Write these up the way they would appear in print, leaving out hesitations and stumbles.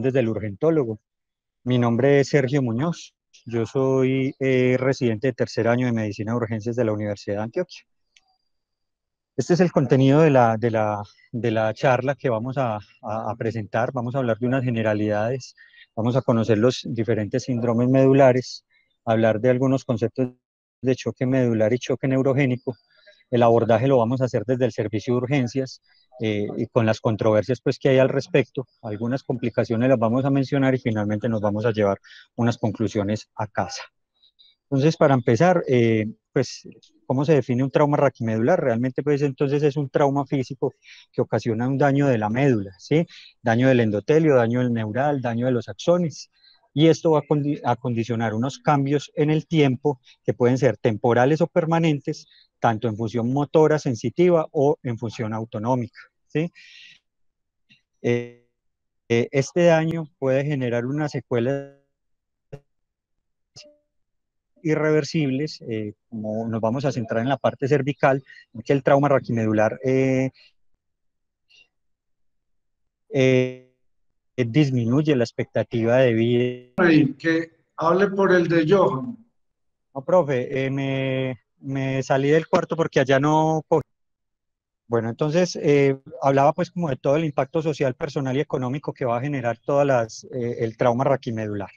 desde el urgentólogo. Mi nombre es Sergio Muñoz. Yo soy residente de tercer año de Medicina de Urgencias de la Universidad de Antioquia. Este es el contenido de la charla que vamos a presentar. Vamos a hablar de unas generalidades, vamos a conocer los diferentes síndromes medulares, hablar de algunos conceptos de choque medular y choque neurogénico. El abordaje lo vamos a hacer desde el servicio de urgencias y con las controversias pues, que hay al respecto. Algunas complicaciones las vamos a mencionar y finalmente nos vamos a llevar unas conclusiones a casa. Entonces, para empezar, pues, ¿cómo se define un trauma raquimedular? Realmente, pues, entonces es un trauma físico que ocasiona un daño de la médula, ¿sí? Daño del endotelio, daño del neural, daño de los axones. Y esto va a condicionar unos cambios en el tiempo que pueden ser temporales o permanentes, tanto en función motora sensitiva o en función autonómica, ¿sí? Este daño puede generar unas secuelas irreversibles, como nos vamos a centrar en la parte cervical, que el trauma raquimedular eh, disminuye la expectativa de vida. Y que hable por el de Johan. No, profe, me salí del cuarto porque allá no... Bueno, entonces hablaba pues como de todo el impacto social, personal y económico que va a generar el trauma raquimedular.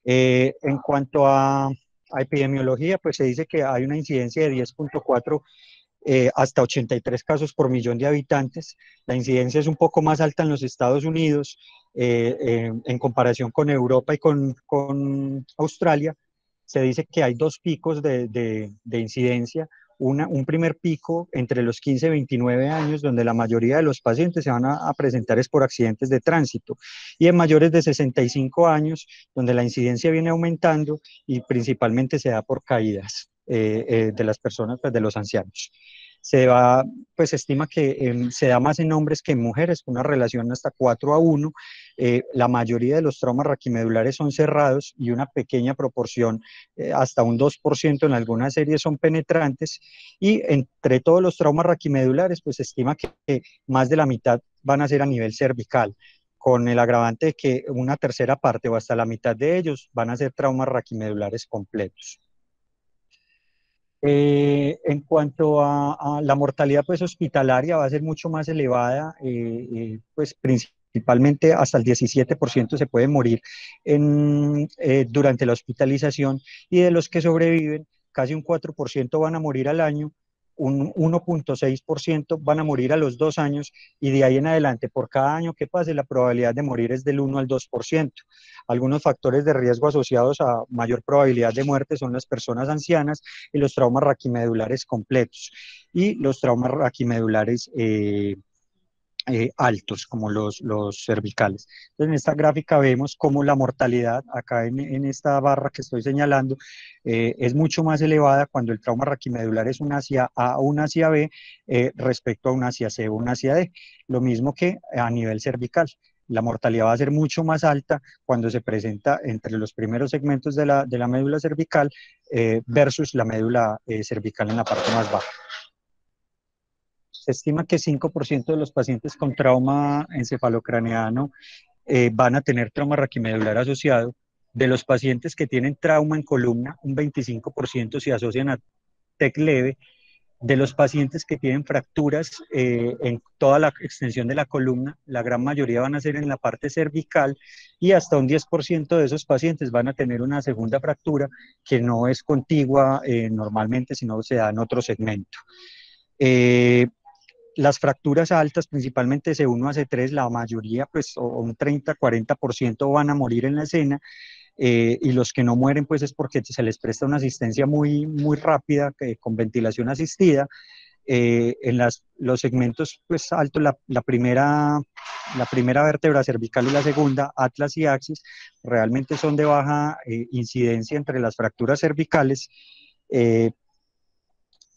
En cuanto a epidemiología, pues se dice que hay una incidencia de 10.4 hasta 83 casos por millón de habitantes. La incidencia es un poco más alta en los Estados Unidos en comparación con Europa y con Australia. Se dice que hay dos picos de incidencia. Un primer pico entre los 15 y 29 años, donde la mayoría de los pacientes se van a presentar es por accidentes de tránsito, y en mayores de 65 años, donde la incidencia viene aumentando y principalmente se da por caídas de las personas, pues de los ancianos. Pues se estima que se da más en hombres que en mujeres, una relación hasta 4:1. La mayoría de los traumas raquimedulares son cerrados y una pequeña proporción, hasta un 2% en algunas series son penetrantes, y entre todos los traumas raquimedulares, pues se estima que más de la mitad van a ser a nivel cervical, con el agravante de que una tercera parte o hasta la mitad de ellos van a ser traumas raquimedulares completos. En cuanto a la mortalidad pues, hospitalaria, va a ser mucho más elevada, pues principalmente hasta el 17% se puede morir durante la hospitalización, y de los que sobreviven, casi un 4% van a morir al año, un 1.6% van a morir a los 2 años, y de ahí en adelante, por cada año que pase, la probabilidad de morir es del 1 al 2%. Algunos factores de riesgo asociados a mayor probabilidad de muerte son las personas ancianas y los traumas raquimedulares completos, y los traumas raquimedulares altos, como los cervicales. Entonces, en esta gráfica vemos cómo la mortalidad, acá en esta barra que estoy señalando, es mucho más elevada cuando el trauma raquimedular es un hacia A o un hacia B respecto a un hacia C o un hacia D. Lo mismo que a nivel cervical. La mortalidad va a ser mucho más alta cuando se presenta entre los primeros segmentos de la médula cervical versus la médula cervical en la parte más baja. Se estima que 5% de los pacientes con trauma encefalocraneano van a tener trauma raquimedular asociado. De los pacientes que tienen trauma en columna, un 25% se asocian a TEC leve. De los pacientes que tienen fracturas en toda la extensión de la columna, la gran mayoría van a ser en la parte cervical, y hasta un 10% de esos pacientes van a tener una segunda fractura que no es contigua normalmente, sino se da en otro segmento. Las fracturas altas, principalmente C1 a C3, la mayoría, pues un 30-40% van a morir en la escena, y los que no mueren, pues es porque se les presta una asistencia muy, muy rápida, con ventilación asistida. Los segmentos pues, altos, la primera vértebra cervical y la segunda, atlas y axis, realmente son de baja incidencia entre las fracturas cervicales.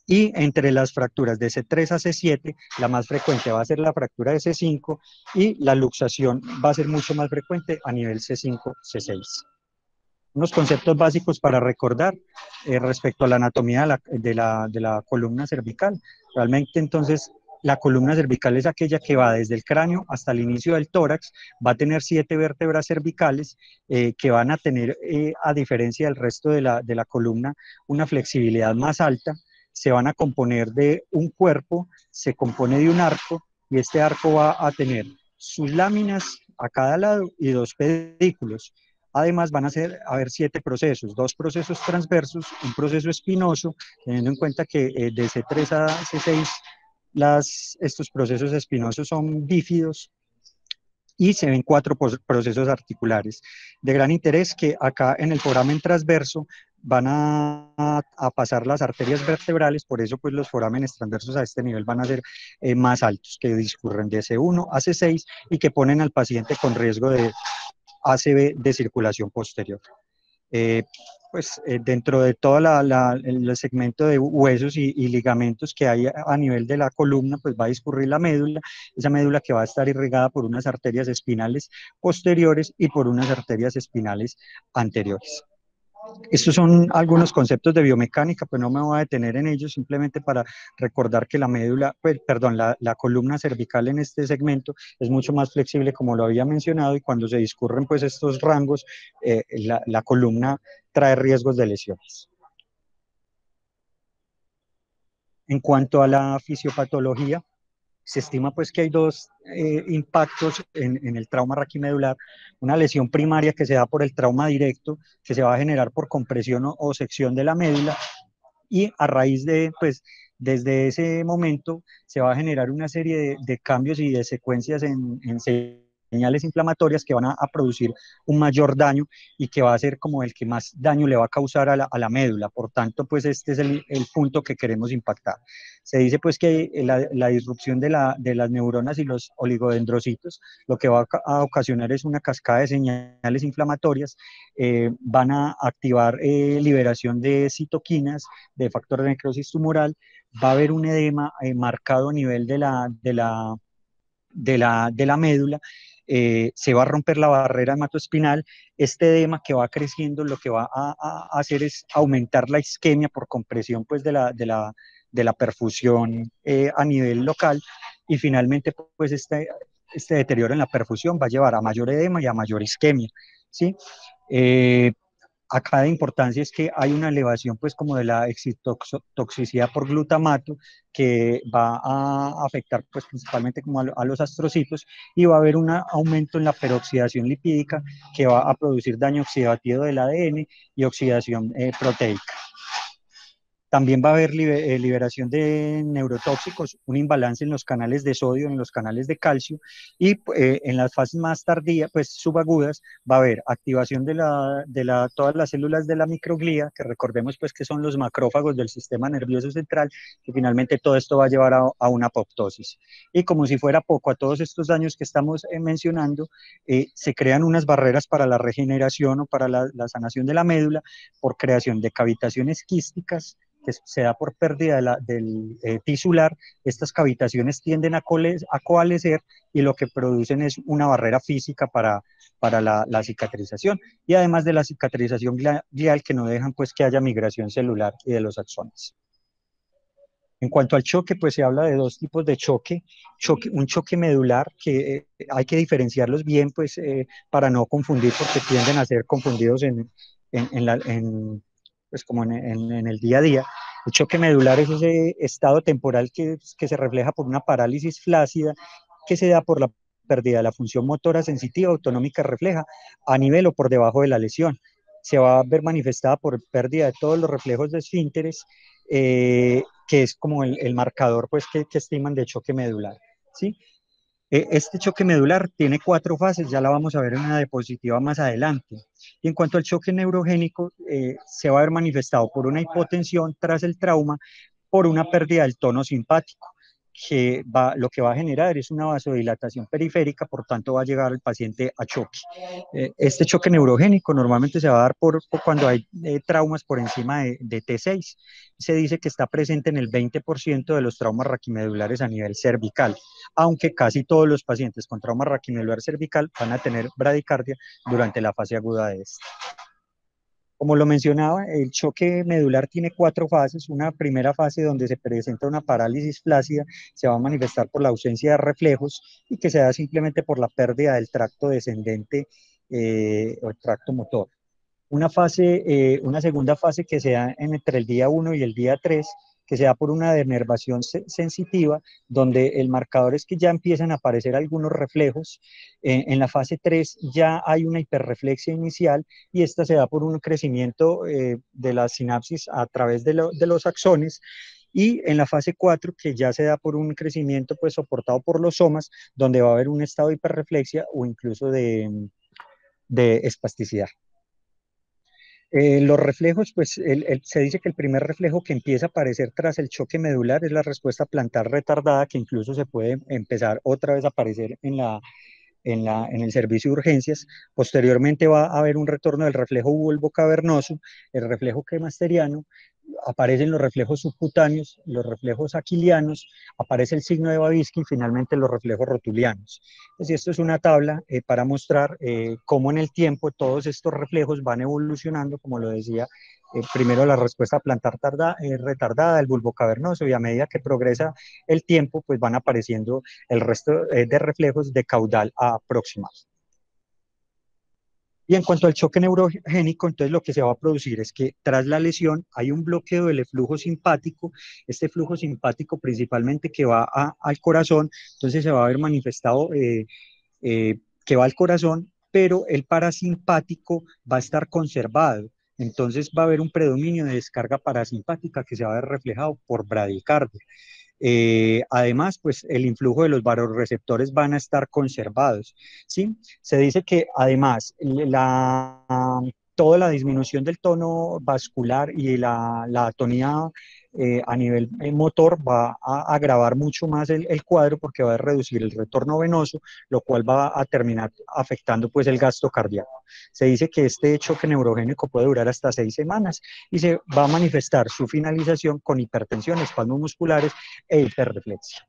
Y entre las fracturas de C3 a C7, la más frecuente va a ser la fractura de C5, y la luxación va a ser mucho más frecuente a nivel C5, C6. Unos conceptos básicos para recordar respecto a la anatomía de la columna cervical. Realmente, entonces, la columna cervical es aquella que va desde el cráneo hasta el inicio del tórax, va a tener 7 vértebras cervicales que van a tener, a diferencia del resto de la columna, una flexibilidad más alta, se van a componer de un cuerpo, se compone de un arco, y este arco va a tener sus láminas a cada lado y 2 pedículos. Además van a haber 7 procesos, 2 procesos transversos, un proceso espinoso, teniendo en cuenta que de C3 a C6 estos procesos espinosos son bífidos, y se ven 4 procesos articulares. De gran interés que acá en el foramen transverso van a pasar las arterias vertebrales, por eso pues los forámenes transversos a este nivel van a ser más altos, que discurren de C1 a C6 y que ponen al paciente con riesgo de ACV de circulación posterior. Dentro de todo el segmento de huesos y ligamentos que hay a nivel de la columna, pues va a discurrir la médula, esa médula que va a estar irrigada por unas arterias espinales posteriores y por unas arterias espinales anteriores. Estos son algunos conceptos de biomecánica, pues no me voy a detener en ellos, simplemente para recordar que la médula, pues, perdón, la columna cervical en este segmento es mucho más flexible, como lo había mencionado, y cuando se discurren pues estos rangos, la columna trae riesgos de lesiones. En cuanto a la fisiopatología, se estima pues que hay 2 impactos en el trauma raquimedular, una lesión primaria que se da por el trauma directo, que se va a generar por compresión o sección de la médula, y a raíz de, pues, desde ese momento se va a generar una serie de cambios y de secuencias en señales inflamatorias que van a producir un mayor daño y que va a ser como el que más daño le va a causar a la médula. Por tanto, pues este es el punto que queremos impactar. Se dice pues que la disrupción de las neuronas y los oligodendrocitos lo que va a ocasionar es una cascada de señales inflamatorias, van a activar liberación de citoquinas, de factor de necrosis tumoral, va a haber un edema marcado a nivel de la médula, se va a romper la barrera hematoespinal, este edema que va creciendo lo que va a hacer es aumentar la isquemia por compresión pues de la perfusión a nivel local, y finalmente pues este deterioro en la perfusión va a llevar a mayor edema y a mayor isquemia, ¿sí? Acá de importancia es que hay una elevación pues como de la excitoxicidad por glutamato que va a afectar pues principalmente como a los astrocitos, y va a haber un aumento en la peroxidación lipídica que va a producir daño oxidativo del ADN y oxidación proteica. También va a haber liberación de neurotóxicos, un imbalance en los canales de sodio, en los canales de calcio, y en las fases más tardías, pues subagudas, va a haber activación de todas las células de la microglía, que recordemos pues que son los macrófagos del sistema nervioso central, que finalmente todo esto va a llevar a una apoptosis. Y como si fuera poco, a todos estos daños que estamos mencionando, se crean unas barreras para la regeneración o para la sanación de la médula por creación de cavitaciones quísticas, que se da por pérdida del tisular. Estas cavitaciones tienden a coalescer y lo que producen es una barrera física para la cicatrización, y además de la cicatrización glial que no dejan pues que haya migración celular y de los axones. En cuanto al choque, pues se habla de 2 tipos de un choque medular, que hay que diferenciarlos bien, pues para no confundir, porque tienden a ser confundidos pues como en el día a día. El choque medular es ese estado temporal que se refleja por una parálisis flácida, que se da por la pérdida de la función motora sensitiva autonómica refleja a nivel o por debajo de la lesión. Se va a ver manifestada por pérdida de todos los reflejos de esfínteres, que es como el marcador pues, que estiman de choque medular, ¿sí? Este choque medular tiene 4 fases, ya la vamos a ver en una diapositiva más adelante. Y en cuanto al choque neurogénico, se va a ver manifestado por una hipotensión tras el trauma, por una pérdida del tono simpático, lo que va a generar es una vasodilatación periférica, por tanto va a llegar el paciente a choque. Este choque neurogénico normalmente se va a dar por cuando hay traumas por encima de T6. Se dice que está presente en el 20% de los traumas raquimedulares a nivel cervical, aunque casi todos los pacientes con trauma raquimedular cervical van a tener bradicardia durante la fase aguda de este. Como lo mencionaba, el choque medular tiene 4 fases. Una primera fase donde se presenta una parálisis flácida, se va a manifestar por la ausencia de reflejos y que se da simplemente por la pérdida del tracto descendente o el tracto motor. Una segunda fase que se da entre el día 1 y el día 3, que se da por una denervación sensitiva, donde el marcador es que ya empiezan a aparecer algunos reflejos. En la fase 3 ya hay una hiperreflexia inicial y esta se da por un crecimiento de la sinapsis a través de los axones. Y en la fase 4, que ya se da por un crecimiento pues soportado por los somas, donde va a haber un estado de hiperreflexia o incluso de espasticidad. Los reflejos, pues se dice que el primer reflejo que empieza a aparecer tras el choque medular es la respuesta plantar retardada, que incluso se puede empezar otra vez a aparecer en el servicio de urgencias. Posteriormente va a haber un retorno del reflejo bulbo cavernoso, el reflejo cremasteriano, aparecen los reflejos subcutáneos, los reflejos aquilianos, aparece el signo de Babinski y finalmente los reflejos rotulianos. Entonces, esto es una tabla para mostrar cómo en el tiempo todos estos reflejos van evolucionando, como lo decía, primero la respuesta plantar retardada, el bulbo cavernoso, y a medida que progresa el tiempo, pues van apareciendo el resto de reflejos de caudal aproximado. Y en cuanto al choque neurogénico, entonces lo que se va a producir es que tras la lesión hay un bloqueo del flujo simpático, este flujo simpático principalmente que va al corazón, entonces se va a ver manifestado que va al corazón, pero el parasimpático va a estar conservado. Entonces va a haber un predominio de descarga parasimpática que se va a ver reflejado por bradicardia. Además, pues el influjo de los vasoreceptores van a estar conservados, ¿sí? Se dice que además toda la disminución del tono vascular y la atonía a nivel motor va a agravar mucho más el cuadro porque va a reducir el retorno venoso, lo cual va a terminar afectando pues el gasto cardíaco. Se dice que este choque neurogénico puede durar hasta 6 semanas y se va a manifestar su finalización con hipertensión, espasmos musculares e hiperreflexia.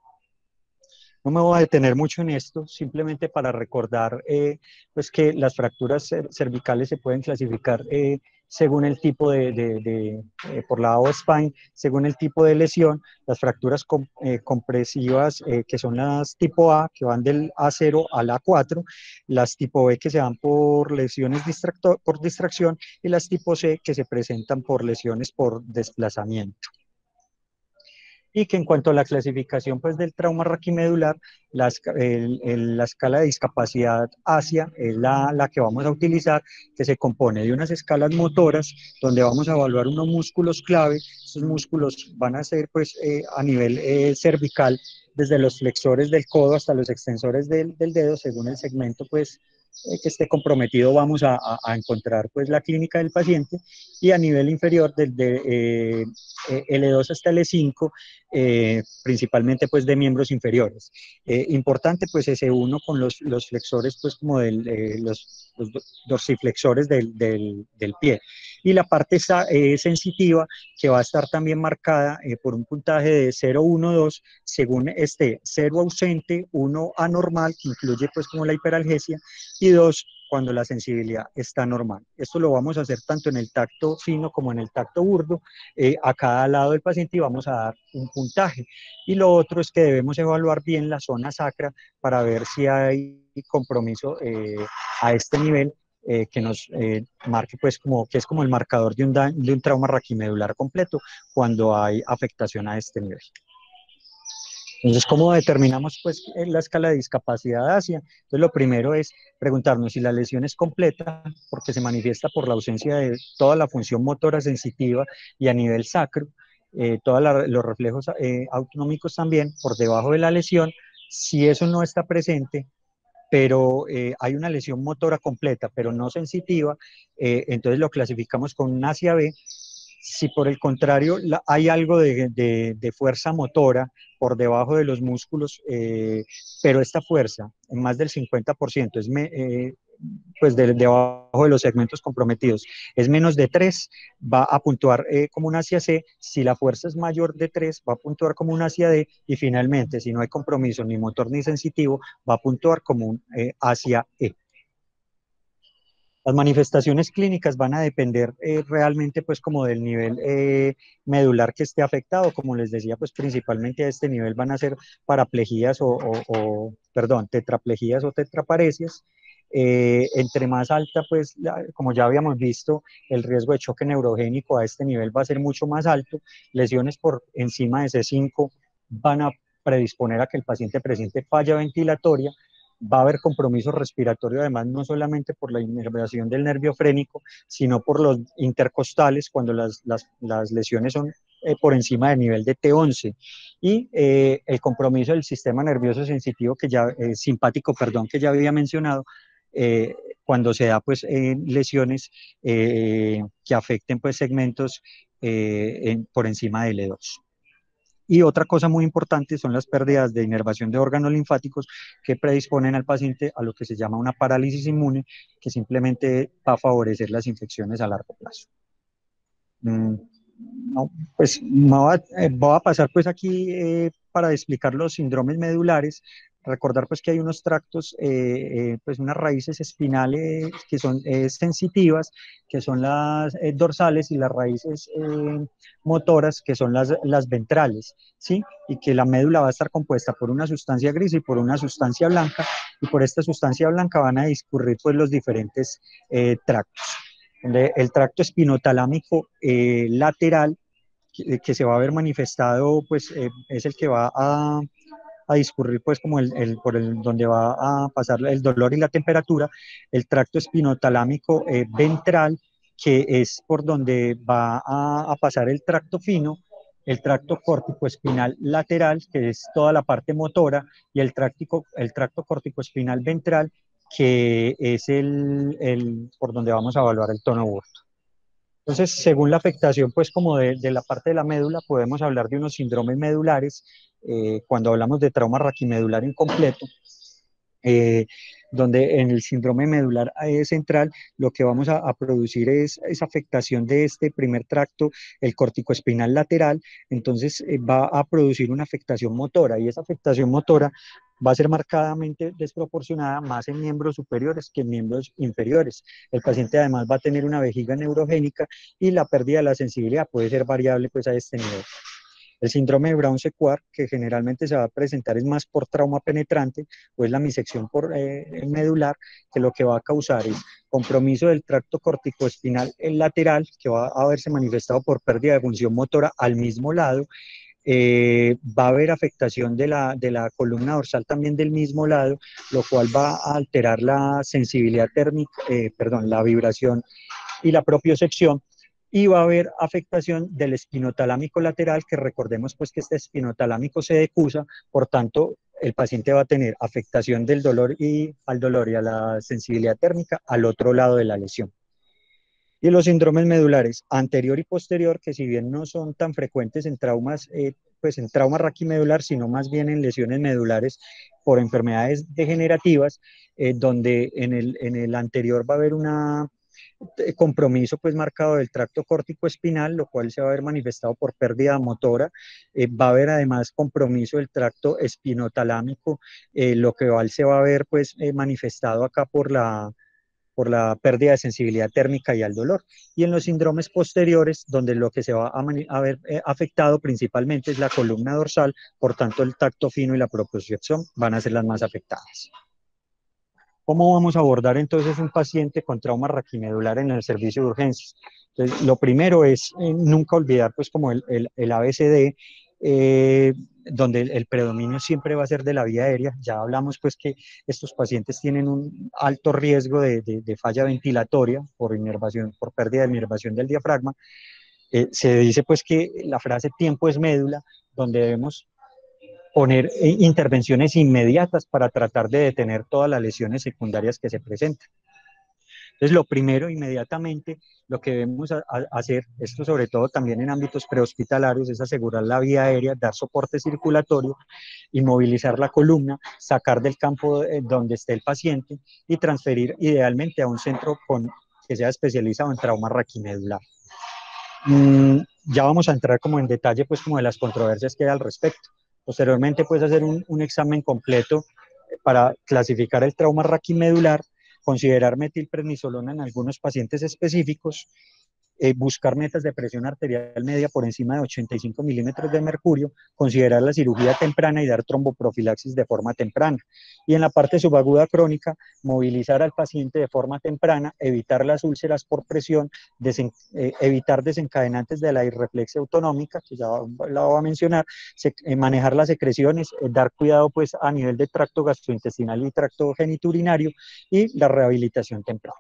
No me voy a detener mucho en esto, simplemente para recordar pues que las fracturas cervicales se pueden clasificar según el tipo por la O-Spine, según el tipo de lesión, las fracturas compresivas que son las tipo A, que van del A0 al A4, las tipo B que se van por lesiones por distracción y las tipo C que se presentan por lesiones por desplazamiento. Y que en cuanto a la clasificación pues, del trauma raquimedular, la escala de discapacidad ASIA es la que vamos a utilizar, que se compone de unas escalas motoras, donde vamos a evaluar unos músculos clave. Estos músculos van a ser pues, a nivel cervical, desde los flexores del codo hasta los extensores del dedo, según el segmento pues, que esté comprometido, vamos a encontrar pues, la clínica del paciente, y a nivel inferior, desde L2 hasta L5, principalmente pues de miembros inferiores. Importante pues ese uno con los flexores pues como los dorsiflexores del pie. Y la parte sensitiva que va a estar también marcada por un puntaje de 0, 1, 2, según esté 0 ausente, 1 anormal, que incluye pues como la hiperalgesia, y 2 cuando la sensibilidad está normal. Esto lo vamos a hacer tanto en el tacto fino como en el tacto burdo, a cada lado del paciente, y vamos a dar un puntaje. Y lo otro es que debemos evaluar bien la zona sacra para ver si hay compromiso a este nivel, que nos marque pues como que es como el marcador de un trauma raquimedular completo cuando hay afectación a este nivel. Entonces, ¿cómo determinamos pues, la escala de discapacidad ASIA? Entonces, lo primero es preguntarnos si la lesión es completa, porque se manifiesta por la ausencia de toda la función motora sensitiva y a nivel sacro, todos los reflejos autonómicos también por debajo de la lesión. Si eso no está presente, pero hay una lesión motora completa, pero no sensitiva, entonces lo clasificamos con un ASIA B. Si por el contrario hay algo de fuerza motora por debajo de los músculos, pero esta fuerza, en más del 50%, pues debajo de los segmentos comprometidos, es menos de 3, va a puntuar como un Asia C. Si la fuerza es mayor de 3, va a puntuar como un Asia D. Y finalmente, si no hay compromiso ni motor ni sensitivo, va a puntuar como un Asia E. Las manifestaciones clínicas van a depender realmente pues como del nivel medular que esté afectado. Como les decía, pues principalmente a este nivel van a ser paraplejías perdón, tetraplejías o tetraparesias. Entre más alta, pues como ya habíamos visto, el riesgo de choque neurogénico a este nivel va a ser mucho más alto. Lesiones por encima de C5 van a predisponer a que el paciente presente falla ventilatoria. Va a haber compromiso respiratorio, además, no solamente por la inervación del nervio frénico, sino por los intercostales, cuando las lesiones son por encima del nivel de T11. Y el compromiso del sistema nervioso sensitivo, simpático, perdón, que ya había mencionado, eh, cuando se da pues lesiones que afecten pues segmentos por encima del E2. Y otra cosa muy importante son las pérdidas de inervación de órganos linfáticos que predisponen al paciente a lo que se llama una parálisis inmune, que simplemente va a favorecer las infecciones a largo plazo. No, pues voy a pasar pues aquí para explicar los síndromes medulares. Recordar pues que hay unos tractos, pues unas raíces espinales que son sensitivas, que son las dorsales, y las raíces motoras, que son las ventrales, ¿sí? Y que la médula va a estar compuesta por una sustancia gris y por una sustancia blanca, y por esta sustancia blanca van a discurrir pues los diferentes tractos. El tracto espinotalámico lateral que se va a ver manifestado, pues es el que va a discurrir pues como donde va a pasar el dolor y la temperatura. El tracto espinotalámico ventral, que es por donde va a pasar el tracto fino. El tracto córtico-espinal lateral, que es toda la parte motora, y el tracto córtico-espinal ventral, que es por donde vamos a evaluar el tono aborto. Entonces, según la afectación, pues como de la parte de la médula, podemos hablar de unos síndromes medulares cuando hablamos de trauma raquimedular incompleto, eh, donde en el síndrome medular central lo que vamos a producir es afectación de este primer tracto, el corticoespinal lateral. Entonces va a producir una afectación motora, y esa afectación motora va a ser marcadamente desproporcionada más en miembros superiores que en miembros inferiores. El paciente además va a tener una vejiga neurogénica, y la pérdida de la sensibilidad puede ser variable pues a este nivel. El síndrome de Brown-Sequard, que generalmente se va a presentar es más por trauma penetrante, o es la misección medular, que lo que va a causar es compromiso del tracto corticoespinal lateral, que va a verse manifestado por pérdida de función motora al mismo lado. Va a haber afectación de la columna dorsal también del mismo lado, lo cual va a alterar la sensibilidad térmica, perdón, la vibración y la propiocepción. Y va a haber afectación del espinotalámico lateral, que recordemos pues que este espinotalámico se decusa, por tanto el paciente va a tener afectación del dolor y a la sensibilidad térmica al otro lado de la lesión. Y los síndromes medulares anterior y posterior, que si bien no son tan frecuentes en traumas, pues en trauma raquimedular, sino más bien en lesiones medulares por enfermedades degenerativas, donde en el anterior va a haber una compromiso pues marcado del tracto córtico espinal, lo cual se va a ver manifestado por pérdida motora. Va a haber además compromiso del tracto espinotalámico, lo que se va a ver pues manifestado acá por la pérdida de sensibilidad térmica y al dolor. Y en los síndromes posteriores, donde lo que se va a ver afectado principalmente es la columna dorsal, por tanto el tacto fino y la propiocepción van a ser las más afectadas. ¿Cómo vamos a abordar entonces un paciente con trauma raquimedular en el servicio de urgencias? Entonces, lo primero es nunca olvidar pues como el ABCD, donde el predominio siempre va a ser de la vía aérea. Ya hablamos pues que estos pacientes tienen un alto riesgo de falla ventilatoria por inervación, por pérdida de inervación del diafragma. Se dice pues que la frase tiempo es médula, donde debemos poner intervenciones inmediatas para tratar de detener todas las lesiones secundarias que se presentan. Entonces, lo primero, inmediatamente, lo que debemos hacer, esto sobre todo también en ámbitos prehospitalarios, es asegurar la vía aérea, dar soporte circulatorio, inmovilizar la columna, sacar del campo donde esté el paciente y transferir idealmente a un centro que sea especializado en trauma raquimedular. Ya vamos a entrar como en detalle pues como de las controversias que hay al respecto. Posteriormente, pues hacer un examen completo para clasificar el trauma raquimedular, considerar metilprednisolona en algunos pacientes específicos, buscar metas de presión arterial media por encima de 85 milímetros de mercurio, considerar la cirugía temprana y dar tromboprofilaxis de forma temprana. Y en la parte subaguda crónica, movilizar al paciente de forma temprana, evitar las úlceras por presión, evitar desencadenantes de la irreflexia autonómica, que ya la voy a mencionar, manejar las secreciones, dar cuidado pues a nivel de tracto gastrointestinal y tracto genitourinario y la rehabilitación temprana.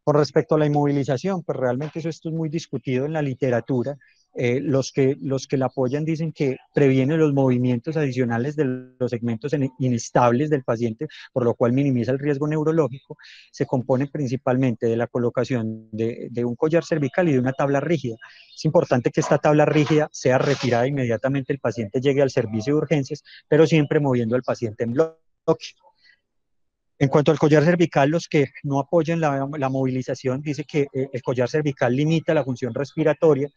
Con respecto a la inmovilización, pues realmente esto es muy discutido en la literatura. Los que la apoyan dicen que previene los movimientos adicionales de los segmentos inestables del paciente, por lo cual minimiza el riesgo neurológico. Se compone principalmente de la colocación de un collar cervical y de una tabla rígida. Es importante que esta tabla rígida sea retirada inmediatamente el paciente llegue al servicio de urgencias, pero siempre moviendo al paciente en bloque. En cuanto al collar cervical, los que no apoyan la movilización dice que el collar cervical limita la función respiratoria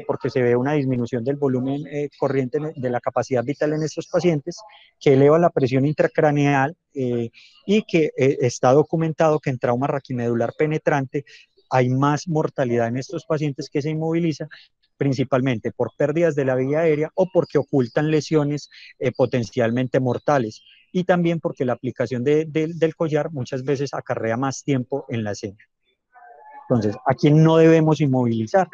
porque se ve una disminución del volumen corriente de la capacidad vital en estos pacientes, que eleva la presión intracraneal y que está documentado que en trauma raquimedular penetrante hay más mortalidad en estos pacientes que se inmovilizan, principalmente por pérdidas de la vía aérea o porque ocultan lesiones potencialmente mortales, y también porque la aplicación del collar muchas veces acarrea más tiempo en la escena. Entonces, ¿a quién no debemos inmovilizar?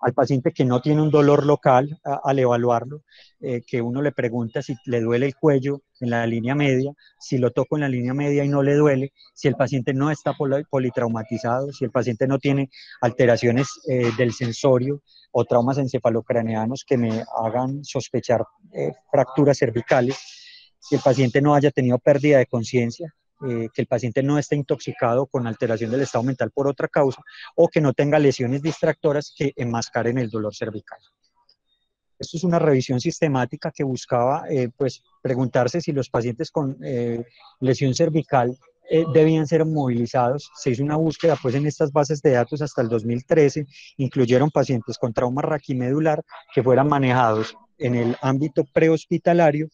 Al paciente que no tiene un dolor local al evaluarlo, que uno le pregunta si le duele el cuello en la línea media, si lo toco en la línea media y no le duele, si el paciente no está politraumatizado, si el paciente no tiene alteraciones del sensorio o traumas encefalocraneanos que me hagan sospechar fracturas cervicales, si el paciente no haya tenido pérdida de conciencia, que el paciente no esté intoxicado con alteración del estado mental por otra causa, o que no tenga lesiones distractoras que enmascaren el dolor cervical. Esto es una revisión sistemática que buscaba pues, preguntarse si los pacientes con lesión cervical debían ser movilizados. Se hizo una búsqueda pues, en estas bases de datos hasta el 2013, incluyeron pacientes con trauma raquimedular que fueran manejados en el ámbito prehospitalario,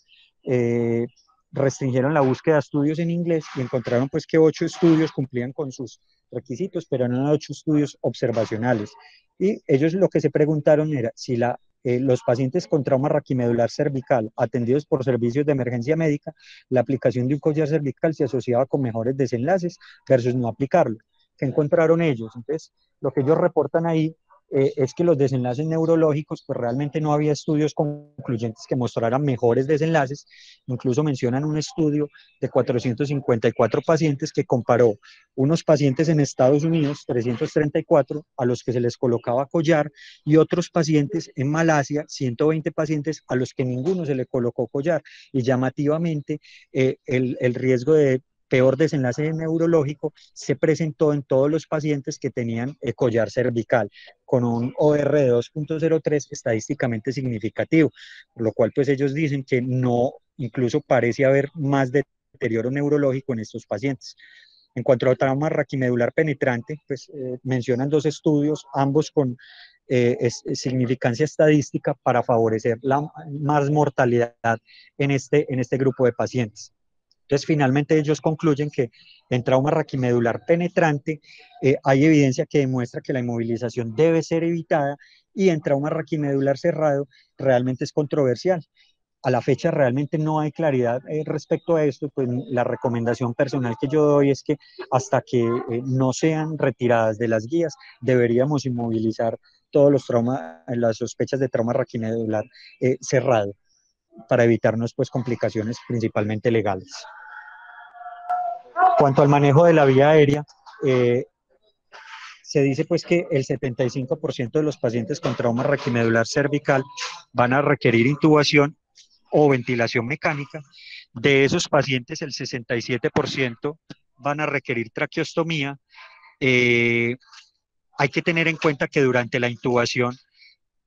restringieron la búsqueda de estudios en inglés y encontraron pues que 8 estudios cumplían con sus requisitos, pero eran 8 estudios observacionales. Y ellos lo que se preguntaron era si los pacientes con trauma raquimedular cervical atendidos por servicios de emergencia médica, la aplicación de un collar cervical se asociaba con mejores desenlaces versus no aplicarlo. ¿Qué encontraron ellos? Entonces, lo que ellos reportan ahí es que los desenlaces neurológicos, pues realmente no había estudios concluyentes que mostraran mejores desenlaces. Incluso mencionan un estudio de 454 pacientes que comparó unos pacientes en Estados Unidos, 334, a los que se les colocaba collar, y otros pacientes en Malasia, 120 pacientes a los que ninguno se le colocó collar. Y llamativamente, el riesgo de peor desenlace neurológico se presentó en todos los pacientes que tenían collar cervical, con un OR de 2.03 estadísticamente significativo, por lo cual pues ellos dicen que no, incluso parece haber más deterioro neurológico en estos pacientes. En cuanto al trauma raquimedular penetrante, pues mencionan 2 estudios, ambos con significancia estadística para favorecer la más mortalidad en este grupo de pacientes. Entonces, finalmente ellos concluyen que en trauma raquimedular penetrante hay evidencia que demuestra que la inmovilización debe ser evitada, y en trauma raquimedular cerrado realmente es controversial. A la fecha realmente no hay claridad respecto a esto, pues la recomendación personal que yo doy es que hasta que no sean retiradas de las guías, deberíamos inmovilizar todos los traumas, las sospechas de trauma raquimedular cerrado, para evitarnos pues complicaciones principalmente legales. Cuanto al manejo de la vía aérea, se dice pues que el 75% de los pacientes con trauma raquimedular cervical van a requerir intubación o ventilación mecánica. De esos pacientes, el 67% van a requerir traqueostomía. Hay que tener en cuenta que durante la intubación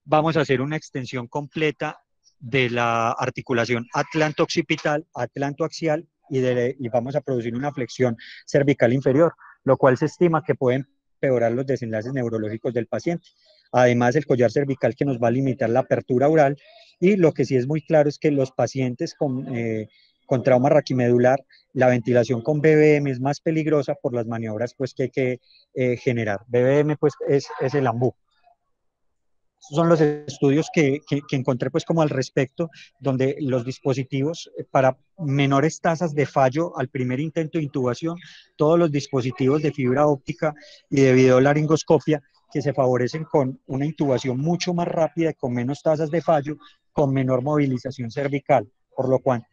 vamos a hacer una extensión completa de la articulación atlanto-occipital, atlanto-axial, y vamos a producir una flexión cervical inferior, lo cual se estima que puede empeorar los desenlaces neurológicos del paciente. Además, el collar cervical que nos va a limitar la apertura oral, y lo que sí es muy claro es que los pacientes con con trauma raquimedular, la ventilación con BBM es más peligrosa por las maniobras pues, que hay que generar. BBM pues, es el AMBU. Estos son los estudios que encontré pues como al respecto, donde los dispositivos para menores tasas de fallo al primer intento de intubación, todos los dispositivos de fibra óptica y de videolaringoscopia que se favorecen con una intubación mucho más rápida, con menos tasas de fallo, con menor movilización cervical, por lo cual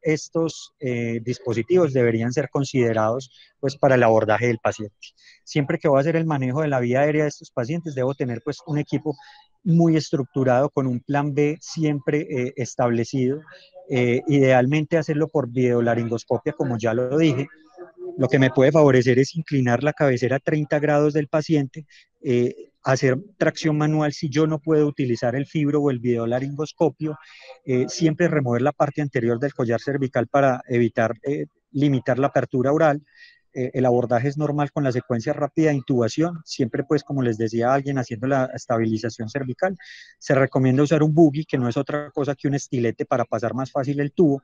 estos dispositivos deberían ser considerados pues, para el abordaje del paciente. Siempre que voy a hacer el manejo de la vía aérea de estos pacientes, debo tener pues, un equipo muy estructurado, con un plan B siempre establecido, idealmente hacerlo por videolaringoscopia, como ya lo dije. Lo que me puede favorecer es inclinar la cabecera a 30 grados del paciente, hacer tracción manual si yo no puedo utilizar el fibro o el videolaringoscopio, siempre remover la parte anterior del collar cervical para evitar limitar la apertura oral. El abordaje es normal con la secuencia rápida de intubación, siempre pues como les decía alguien haciendo la estabilización cervical. Se recomienda usar un buggy, que no es otra cosa que un estilete para pasar más fácil el tubo,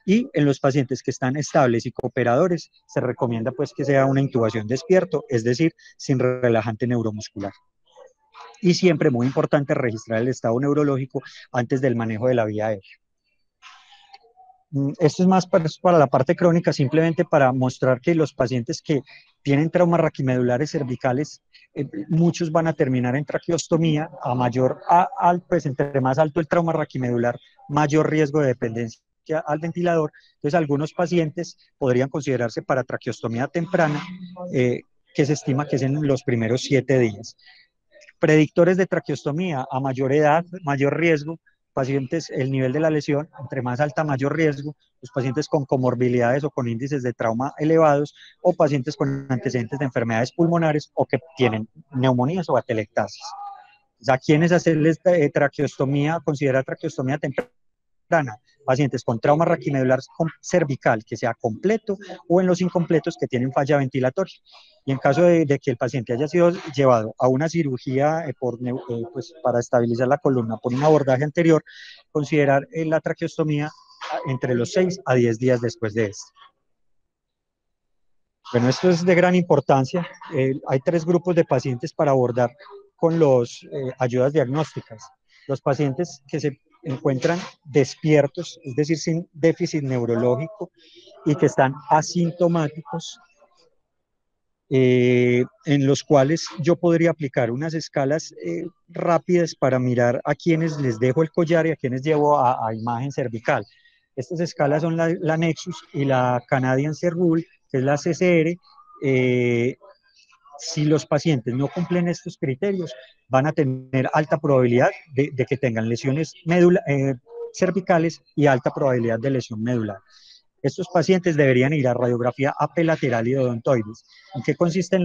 y en los pacientes que están estables y cooperadores se recomienda pues que sea una intubación despierto, es decir, sin relajante neuromuscular. Y siempre muy importante registrar el estado neurológico antes del manejo de la vía aérea. Esto es más para la parte crónica, simplemente para mostrar que los pacientes que tienen traumas raquimedulares cervicales, muchos van a terminar en traqueostomía, pues entre más alto el trauma raquimedular, mayor riesgo de dependencia al ventilador. Entonces, algunos pacientes podrían considerarse para traqueostomía temprana, que se estima que es en los primeros 7 días. Predictores de traqueostomía: a mayor edad, mayor riesgo. Pacientes, el nivel de la lesión, entre más alta, mayor riesgo. Los pacientes con comorbilidades o con índices de trauma elevados, o pacientes con antecedentes de enfermedades pulmonares o que tienen neumonías o atelectasis. ¿A quiénes hacerles traqueostomía, considerar traqueostomía temprana? Pacientes con trauma raquimedular cervical que sea completo, o en los incompletos que tienen falla ventilatoria. Y en caso de que el paciente haya sido llevado a una cirugía pues, para estabilizar la columna por un abordaje anterior, considerar la traqueostomía entre los 6 a 10 días después de esto. Bueno, esto es de gran importancia. Hay 3 grupos de pacientes para abordar con las ayudas diagnósticas. Los pacientes que se encuentran despiertos, es decir, sin déficit neurológico, y que están asintomáticos, en los cuales yo podría aplicar unas escalas rápidas para mirar a quienes les dejo el collar y a quienes llevo a imagen cervical. Estas escalas son la Nexus y la Canadian C-Rule, que es la CCR. Si los pacientes no cumplen estos criterios, van a tener alta probabilidad de que tengan lesiones cervicales y alta probabilidad de lesión medular. Estos pacientes deberían ir a radiografía apelateral y de odontoides. ¿En qué consisten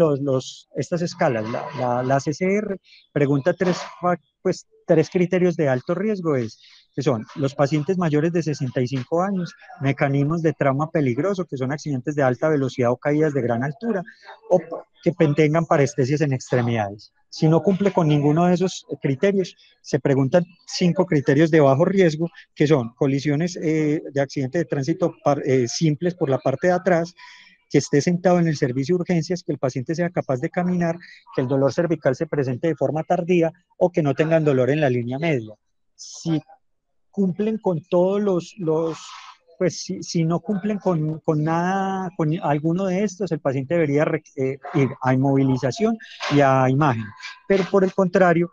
estas escalas? La CCR pregunta 3 criterios de alto riesgo, que son los pacientes mayores de 65 años, mecanismos de trauma peligroso, que son accidentes de alta velocidad o caídas de gran altura, o que tengan parestesias en extremidades. Si no cumple con ninguno de esos criterios, se preguntan 5 criterios de bajo riesgo, que son colisiones de accidente de tránsito simples por la parte de atrás, que esté sentado en el servicio de urgencias, que el paciente sea capaz de caminar, que el dolor cervical se presente de forma tardía o que no tengan dolor en la línea media. Si cumplen con todos pues si no cumplen con nada, con alguno de estos, el paciente debería ir a inmovilización y a imagen. Pero por el contrario,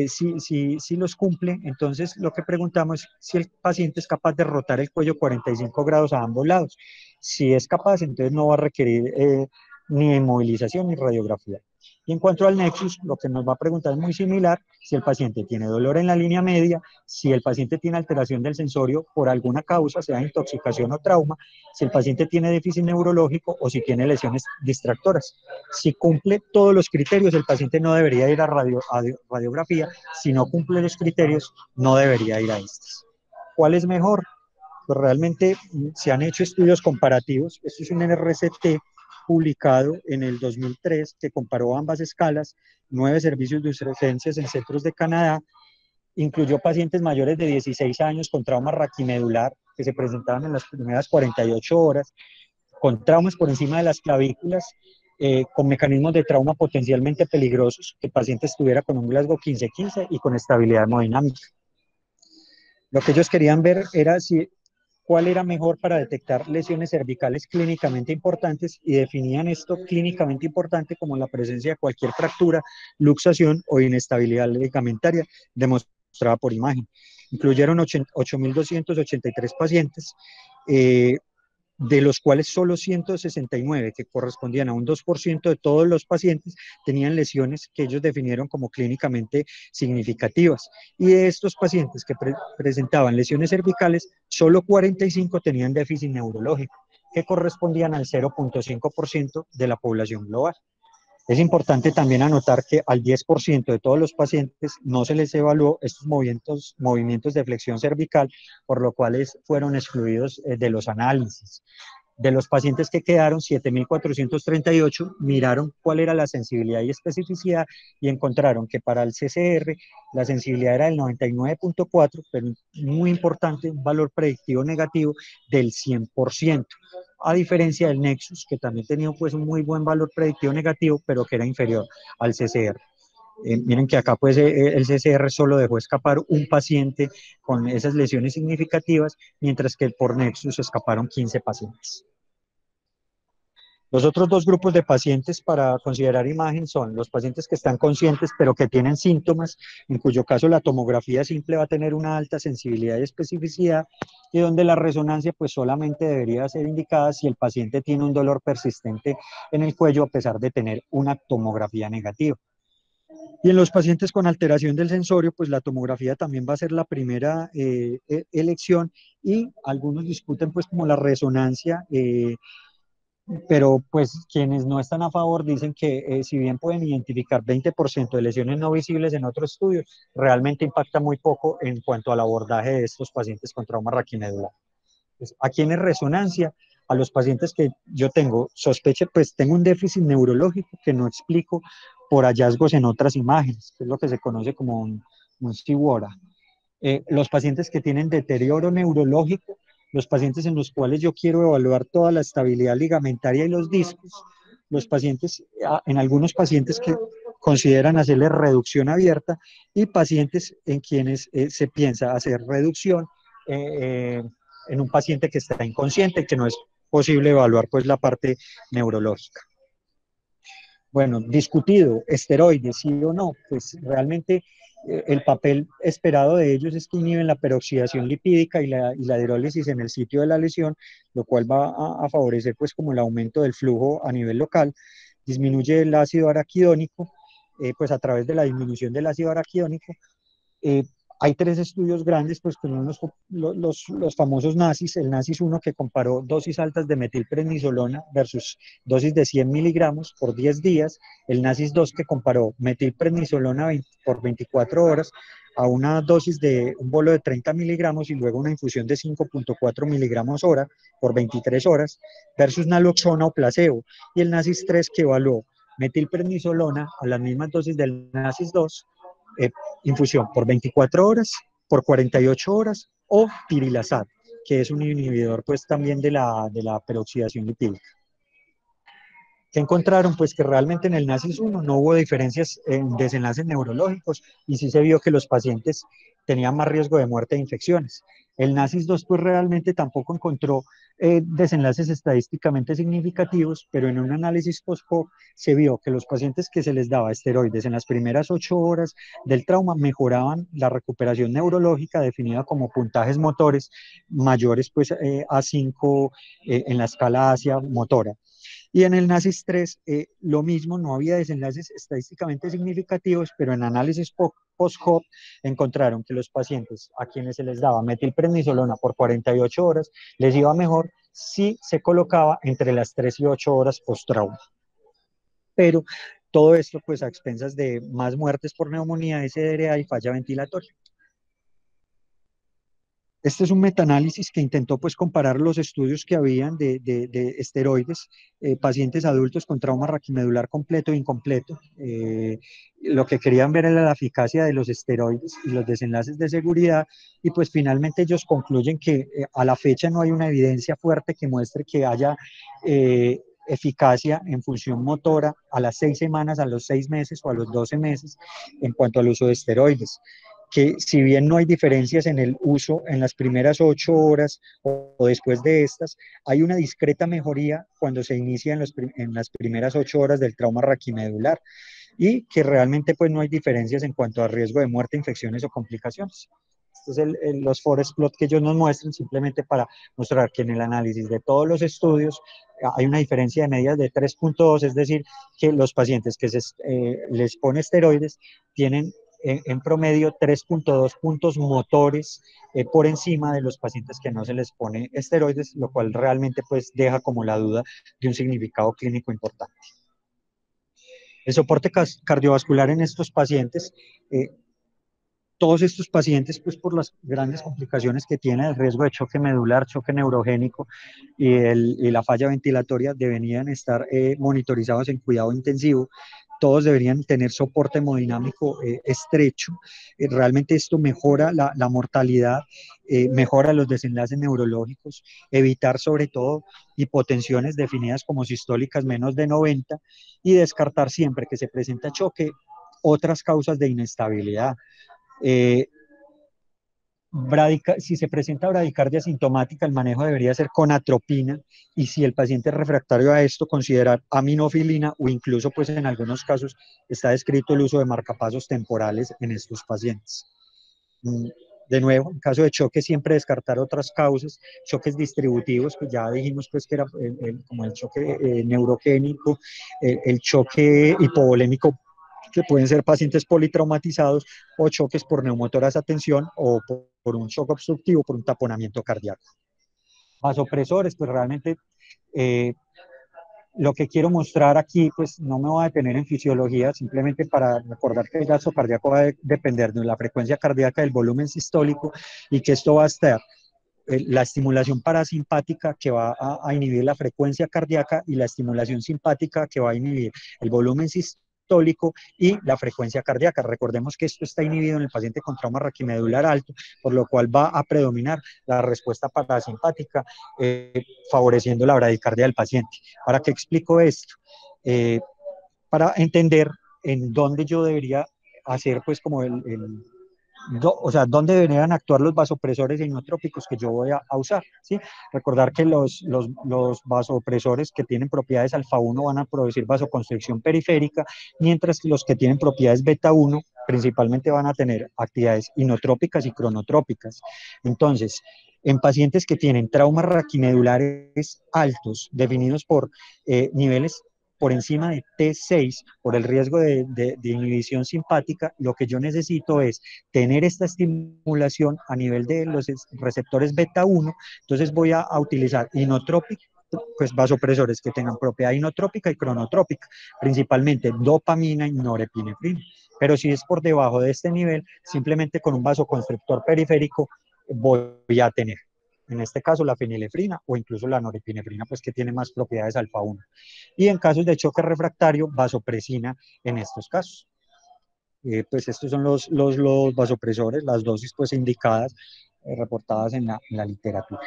si los cumple, entonces lo que preguntamos es si el paciente es capaz de rotar el cuello 45 grados a ambos lados. Si es capaz, entonces no va a requerir ni inmovilización ni radiografía. Y en cuanto al Nexus, lo que nos va a preguntar es muy similar: si el paciente tiene dolor en la línea media, si el paciente tiene alteración del sensorio por alguna causa, sea intoxicación o trauma, si el paciente tiene déficit neurológico o si tiene lesiones distractoras. Si cumple todos los criterios, el paciente no debería ir a radiografía. Si no cumple los criterios, no debería ir a estas. ¿Cuál es mejor? Pues realmente se han hecho estudios comparativos. Esto es un RCT publicado en el 2003 que comparó ambas escalas, 9 servicios de urgencias en centros de Canadá, incluyó pacientes mayores de 16 años con trauma raquimedular, que se presentaban en las primeras 48 horas, con traumas por encima de las clavículas, con mecanismos de trauma potencialmente peligrosos, que el paciente estuviera con un Glasgow 15-15 y con estabilidad hemodinámica. Lo que ellos querían ver era si cuál era mejor para detectar lesiones cervicales clínicamente importantes y definían esto clínicamente importante como la presencia de cualquier fractura, luxación o inestabilidad ligamentaria demostrada por imagen. Incluyeron 8.283 pacientes, de los cuales solo 169, que correspondían a un 2% de todos los pacientes, tenían lesiones que ellos definieron como clínicamente significativas. Y de estos pacientes que presentaban lesiones cervicales, solo 45 tenían déficit neurológico, que correspondían al 0.5% de la población global. Es importante también anotar que al 10% de todos los pacientes no se les evaluó estos movimientos de flexión cervical, por lo cual fueron excluidos de los análisis. De los pacientes que quedaron, 7.438 miraron cuál era la sensibilidad y especificidad y encontraron que para el CCR la sensibilidad era del 99.4, pero muy importante, un valor predictivo negativo del 100%, a diferencia del Nexus, que también tenía pues un muy buen valor predictivo negativo, pero que era inferior al CCR. Miren que acá pues el CCR solo dejó escapar un paciente con esas lesiones significativas, mientras que por Nexus escaparon 15 pacientes. Los otros dos grupos de pacientes para considerar imagen son los pacientes que están conscientes pero que tienen síntomas, en cuyo caso la tomografía simple va a tener una alta sensibilidad y especificidad, y donde la resonancia pues solamente debería ser indicada si el paciente tiene un dolor persistente en el cuello a pesar de tener una tomografía negativa. Y en los pacientes con alteración del sensorio, pues la tomografía también va a ser la primera elección, y algunos discuten pues como la resonancia, pero pues quienes no están a favor dicen que si bien pueden identificar 20% de lesiones no visibles en otros estudios, realmente impacta muy poco en cuanto al abordaje de estos pacientes con trauma raquimedular. Pues, aquí en resonancia, a los pacientes que yo tengo sospecha, pues tengo un déficit neurológico que no explico por hallazgos en otras imágenes, que es lo que se conoce como un CIWORA. Los pacientes que tienen deterioro neurológico, los pacientes en los cuales yo quiero evaluar toda la estabilidad ligamentaria y los discos, los pacientes, en algunos pacientes que consideran hacerle reducción abierta, y pacientes en quienes se piensa hacer reducción en un paciente que está inconsciente, que no es posible evaluar pues la parte neurológica. Bueno, discutido, esteroides, sí o no, pues realmente el papel esperado de ellos es que inhiben la peroxidación lipídica y la hidrólisis en el sitio de la lesión, lo cual va a favorecer pues como el aumento del flujo a nivel local, disminuye el ácido araquidónico, pues a través de la disminución del ácido araquidónico. eh, Hay tres estudios grandes, pues con los famosos NACIS, el NACIS 1 que comparó dosis altas de metilprednisolona versus dosis de 100 miligramos por 10 días, el NACIS 2 que comparó metilprednisolona por 24 horas a una dosis de un bolo de 30 miligramos y luego una infusión de 5.4 miligramos hora por 23 horas versus naloxona o placebo, y el NACIS 3 que evaluó metilprednisolona a las mismas dosis del NACIS 2, eh, infusión por 24 horas, por 48 horas, o tirilasat, que es un inhibidor pues también de la peroxidación lipídica. ¿Qué encontraron? Pues que realmente en el NACIS 1 no hubo diferencias en desenlaces neurológicos, y sí se vio que los pacientes tenían más riesgo de muerte de infecciones. El NACIS 2 pues realmente tampoco encontró desenlaces estadísticamente significativos, pero en un análisis post-hoc se vio que los pacientes que se les daba esteroides en las primeras 8 horas del trauma mejoraban la recuperación neurológica, definida como puntajes motores mayores pues a 5 en la escala ASIA motora. Y en el NACIS 3, lo mismo, no había desenlaces estadísticamente significativos, pero en análisis post-hoc encontraron que los pacientes a quienes se les daba metilprednisolona por 48 horas les iba mejor si se colocaba entre las 3 y 8 horas post-trauma. Pero todo esto pues a expensas de más muertes por neumonía, SDRA y falla ventilatoria. Este es un metaanálisis que intentó pues comparar los estudios que habían de esteroides, pacientes adultos con trauma raquimedular completo e incompleto. Lo que querían ver era la eficacia de los esteroides y los desenlaces de seguridad, y pues finalmente ellos concluyen que a la fecha no hay una evidencia fuerte que muestre que haya eficacia en función motora a las 6 semanas, a los 6 meses o a los 12 meses en cuanto al uso de esteroides, que si bien no hay diferencias en el uso en las primeras 8 horas o después de estas, hay una discreta mejoría cuando se inicia en las primeras 8 horas del trauma raquimedular, y que realmente pues no hay diferencias en cuanto a riesgo de muerte, infecciones o complicaciones. Estos son los forest plot que ellos nos muestran, simplemente para mostrar que en el análisis de todos los estudios hay una diferencia de medias de 3.2, es decir, que los pacientes que les pone esteroides tienen en promedio 3.2 puntos motores por encima de los pacientes que no se les pone esteroides, lo cual realmente pues deja como la duda de un significado clínico importante. El soporte cardiovascular en estos pacientes, todos estos pacientes, pues por las grandes complicaciones que tienen, el riesgo de choque medular, choque neurogénico y la falla ventilatoria, deberían estar monitorizados en cuidado intensivo. Todos deberían tener soporte hemodinámico estrecho. Realmente esto mejora la mortalidad, mejora los desenlaces neurológicos, evitar sobre todo hipotensiones definidas como sistólicas menos de 90, y descartar siempre que se presenta choque otras causas de inestabilidad. Si se presenta bradicardia sintomática, el manejo debería ser con atropina, y si el paciente es refractario a esto, considerar aminofilina, o incluso pues en algunos casos está descrito el uso de marcapasos temporales en estos pacientes. De nuevo, en caso de choque, siempre descartar otras causas, choques distributivos, que ya dijimos pues que era como el choque neurogénico, el choque hipovolémico, que pueden ser pacientes politraumatizados, o choques por neumotoras a tensión, o por un shock obstructivo, por un taponamiento cardíaco. Vasopresores, pues realmente lo que quiero mostrar aquí, pues no me voy a detener en fisiología, simplemente para recordar que el gasto cardíaco va a depender de la frecuencia cardíaca, del volumen sistólico, y que esto va a estar la estimulación parasimpática, que va a inhibir la frecuencia cardíaca, y la estimulación simpática, que va a inhibir el volumen sistólico y la frecuencia cardíaca. Recordemos que esto está inhibido en el paciente con trauma raquimedular alto, por lo cual va a predominar la respuesta parasimpática, favoreciendo la bradicardia del paciente. ¿Para qué explico esto? Para entender en dónde yo debería hacer pues como o sea, dónde deberían actuar los vasopresores inotrópicos que yo voy a usar, ¿sí? Recordar que los vasopresores que tienen propiedades alfa 1 van a producir vasoconstricción periférica, mientras que los que tienen propiedades beta 1 principalmente van a tener actividades inotrópicas y cronotrópicas. Entonces, en pacientes que tienen traumas raquimedulares altos, definidos por niveles por encima de T6, por el riesgo de inhibición simpática, lo que yo necesito es tener esta estimulación a nivel de los receptores beta 1, entonces voy a utilizar inotrópicos, pues vasopresores que tengan propiedad inotrópica y cronotrópica, principalmente dopamina y norepinefrina. Pero si es por debajo de este nivel, simplemente con un vasoconstrictor periférico voy a tener, en este caso, la fenilefrina o incluso la norepinefrina, pues que tiene más propiedades alfa 1. Y en casos de choque refractario, vasopresina en estos casos. Pues estos son los vasopresores, las dosis pues indicadas, reportadas en la literatura.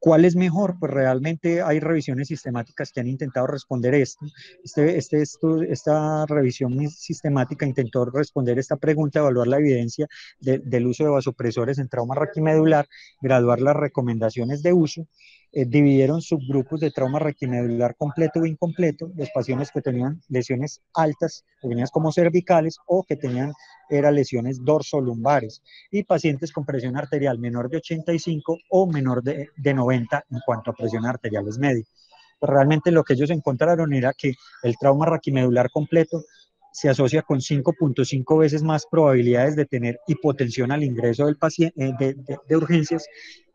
¿Cuál es mejor? Pues realmente hay revisiones sistemáticas que han intentado responder esto. Esta revisión sistemática intentó responder esta pregunta, evaluar la evidencia del uso de vasopresores en trauma raquimedular, graduar las recomendaciones de uso, dividieron subgrupos de trauma raquimedular completo o incompleto, los pacientes que tenían lesiones altas, lesiones como cervicales, o que tenían lesiones dorsolumbares, y pacientes con presión arterial menor de 85 o menor de 90 en cuanto a presión arterial es media. Pues realmente lo que ellos encontraron era que el trauma raquimedular completo se asocia con 5.5 veces más probabilidades de tener hipotensión al ingreso del paciente, de urgencias,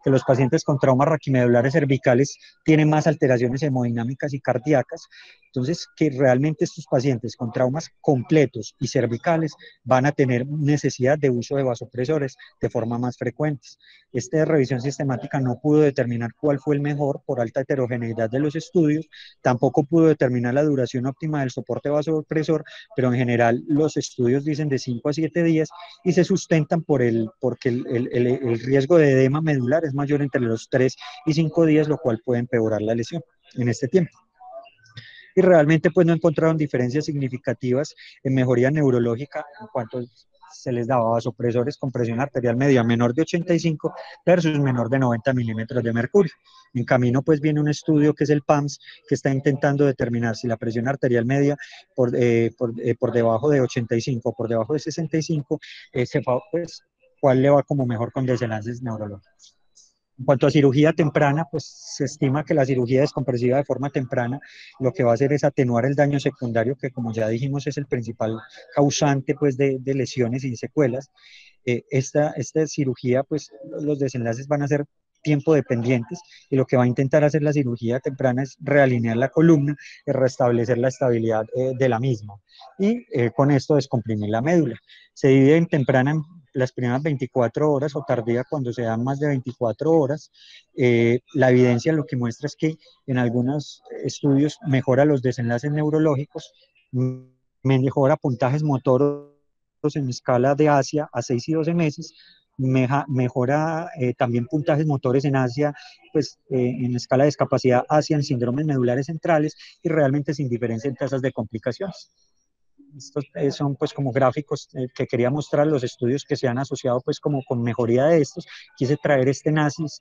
que los pacientes con traumas raquimedulares cervicales tienen más alteraciones hemodinámicas y cardíacas. Entonces, que realmente estos pacientes con traumas completos y cervicales van a tener necesidad de uso de vasopresores de forma más frecuente. Esta revisión sistemática no pudo determinar cuál fue el mejor por alta heterogeneidad de los estudios, tampoco pudo determinar la duración óptima del soporte vasopresor, pero en general los estudios dicen de 5 a 7 días y se sustentan porque el riesgo de edema medular es mayor entre los 3 y 5 días, lo cual puede empeorar la lesión en este tiempo. Y realmente pues no encontraron diferencias significativas en mejoría neurológica en cuanto se les daba vasopresores con presión arterial media menor de 85 versus menor de 90 milímetros de mercurio. En camino pues viene un estudio que es el PAMS, que está intentando determinar si la presión arterial media por debajo de 85 o por debajo de 65, pues, cuál le va como mejor con desenlaces neurológicos. En cuanto a cirugía temprana, pues se estima que la cirugía descompresiva de forma temprana lo que va a hacer es atenuar el daño secundario, que como ya dijimos es el principal causante pues, de lesiones y secuelas. Esta cirugía, pues los desenlaces van a ser tiempo dependientes y lo que va a intentar hacer la cirugía temprana es realinear la columna y restablecer la estabilidad de la misma y con esto descomprimir la médula. Se divide en temprana las primeras 24 horas o tardía cuando se dan más de 24 horas. La evidencia lo que muestra es que en algunos estudios mejora los desenlaces neurológicos, mejora puntajes motoros en escala de Asia a 6 y 12 meses, mejora también puntajes motores en Asia, pues en escala de discapacidad Asia en síndromes medulares centrales y realmente sin diferencia en tasas de complicaciones. Estos son pues como gráficos que quería mostrar los estudios que se han asociado pues como con mejoría de estos. Quise traer este NACIS.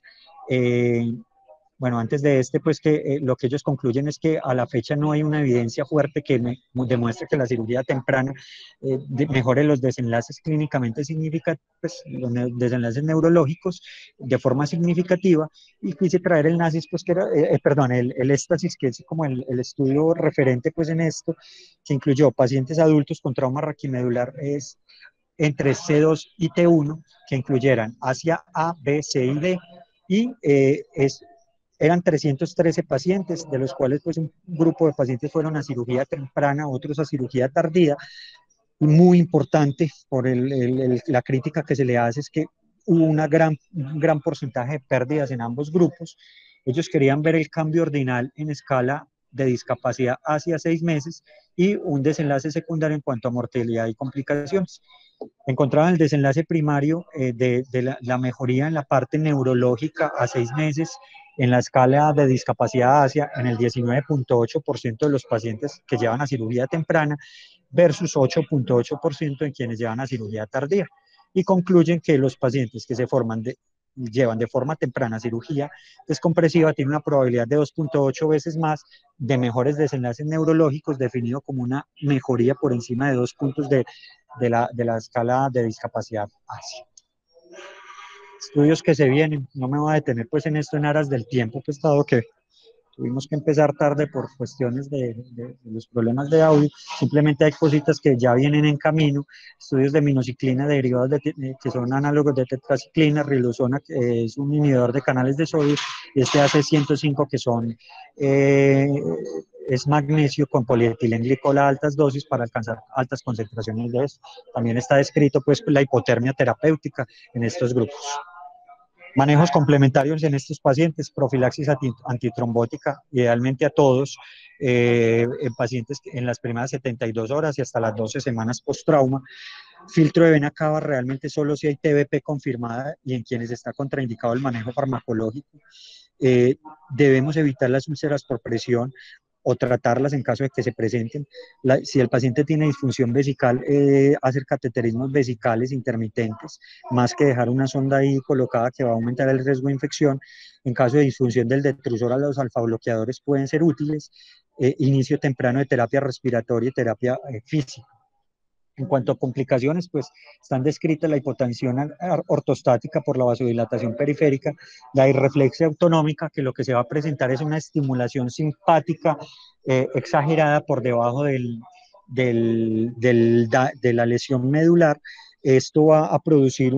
Bueno, antes de pues que lo que ellos concluyen es que a la fecha no hay una evidencia fuerte que demuestre que la cirugía temprana mejore los desenlaces clínicamente significativos, pues, los desenlaces neurológicos de forma significativa, y quise traer el NACIS, pues que era, perdón, el éstasis, que es como el estudio referente pues en esto, que incluyó pacientes adultos con trauma raquimedular entre C2 y T1, que incluyeran Asia A, B, C y D, y eran 313 pacientes, de los cuales pues un grupo de pacientes fueron a cirugía temprana, otros a cirugía tardía. Muy importante por la crítica que se le hace es que hubo un gran porcentaje de pérdidas en ambos grupos. Ellos querían ver el cambio ordinal en escala de discapacidad hacia 6 meses y un desenlace secundario en cuanto a mortalidad y complicaciones. Encontraban el desenlace primario la mejoría en la parte neurológica a 6 meses en la escala de discapacidad Asia en el 19.8% de los pacientes que llevan a cirugía temprana versus 8.8% en quienes llevan a cirugía tardía. Y concluyen que los pacientes que llevan de forma temprana cirugía descompresiva tienen una probabilidad de 2.8 veces más de mejores desenlaces neurológicos, definido como una mejoría por encima de 2 puntos de la escala de discapacidad ASI. Estudios que se vienen, no me voy a detener pues en esto en aras del tiempo, pues dado que tuvimos que empezar tarde por cuestiones de los problemas de audio. Simplemente hay cositas que ya vienen en camino. Estudios de minociclina derivados que son análogos de tetraciclina, riluzona, que es un inhibidor de canales de sodio, y este AC105, que es magnesio con polietilenglicol a altas dosis para alcanzar altas concentraciones de esto. También está descrito pues la hipotermia terapéutica en estos grupos. Manejos complementarios en estos pacientes: profilaxis antitrombótica, idealmente a todos, en pacientes en las primeras 72 horas y hasta las 12 semanas post-trauma. Filtro de vena cava realmente solo si hay TBP confirmada y en quienes está contraindicado el manejo farmacológico. Debemos evitar las úlceras por presión o tratarlas en caso de que se presenten. Si el paciente tiene disfunción vesical, hacer cateterismos vesicales intermitentes, más que dejar una sonda ahí colocada que va a aumentar el riesgo de infección. En caso de disfunción del detrusor, los alfa-bloqueadores pueden ser útiles. Inicio temprano de terapia respiratoria y terapia física. En cuanto a complicaciones, pues están descritas la hipotensión ortostática por la vasodilatación periférica, la irreflexia autonómica, que lo que se va a presentar es una estimulación simpática exagerada por debajo de la lesión medular. Esto va a producir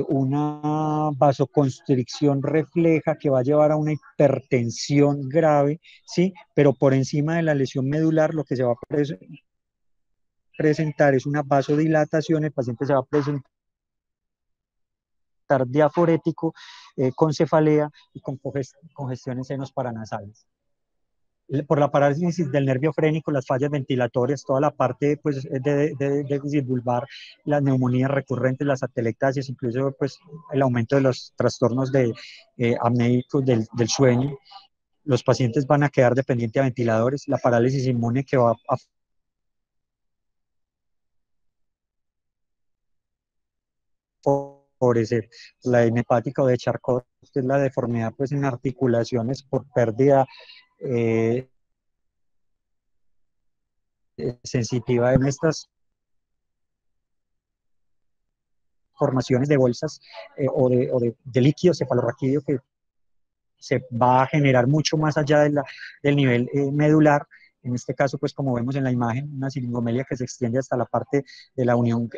una vasoconstricción refleja que va a llevar a una hipertensión grave, ¿sí? Pero por encima de la lesión medular lo que se va a presentar es una vasodilatación, el paciente se va a presentar diaforético, con cefalea y con congestión en senos paranasales. Por la parálisis del nervio frénico, las fallas ventilatorias, toda la parte pues, de déficit vulvar, las neumonías recurrentes, las atelectasias, incluso pues, el aumento de los trastornos apnéicos del sueño. Los pacientes van a quedar dependientes a ventiladores, la parálisis inmune que va a favorecer la edema hepática o de Charcot, que es la deformidad pues, en articulaciones por pérdida sensitiva en estas formaciones de bolsas de líquido cefalorraquídeo que se va a generar mucho más allá del nivel medular. En este caso, pues como vemos en la imagen, una siringomelia que se extiende hasta la parte de la unión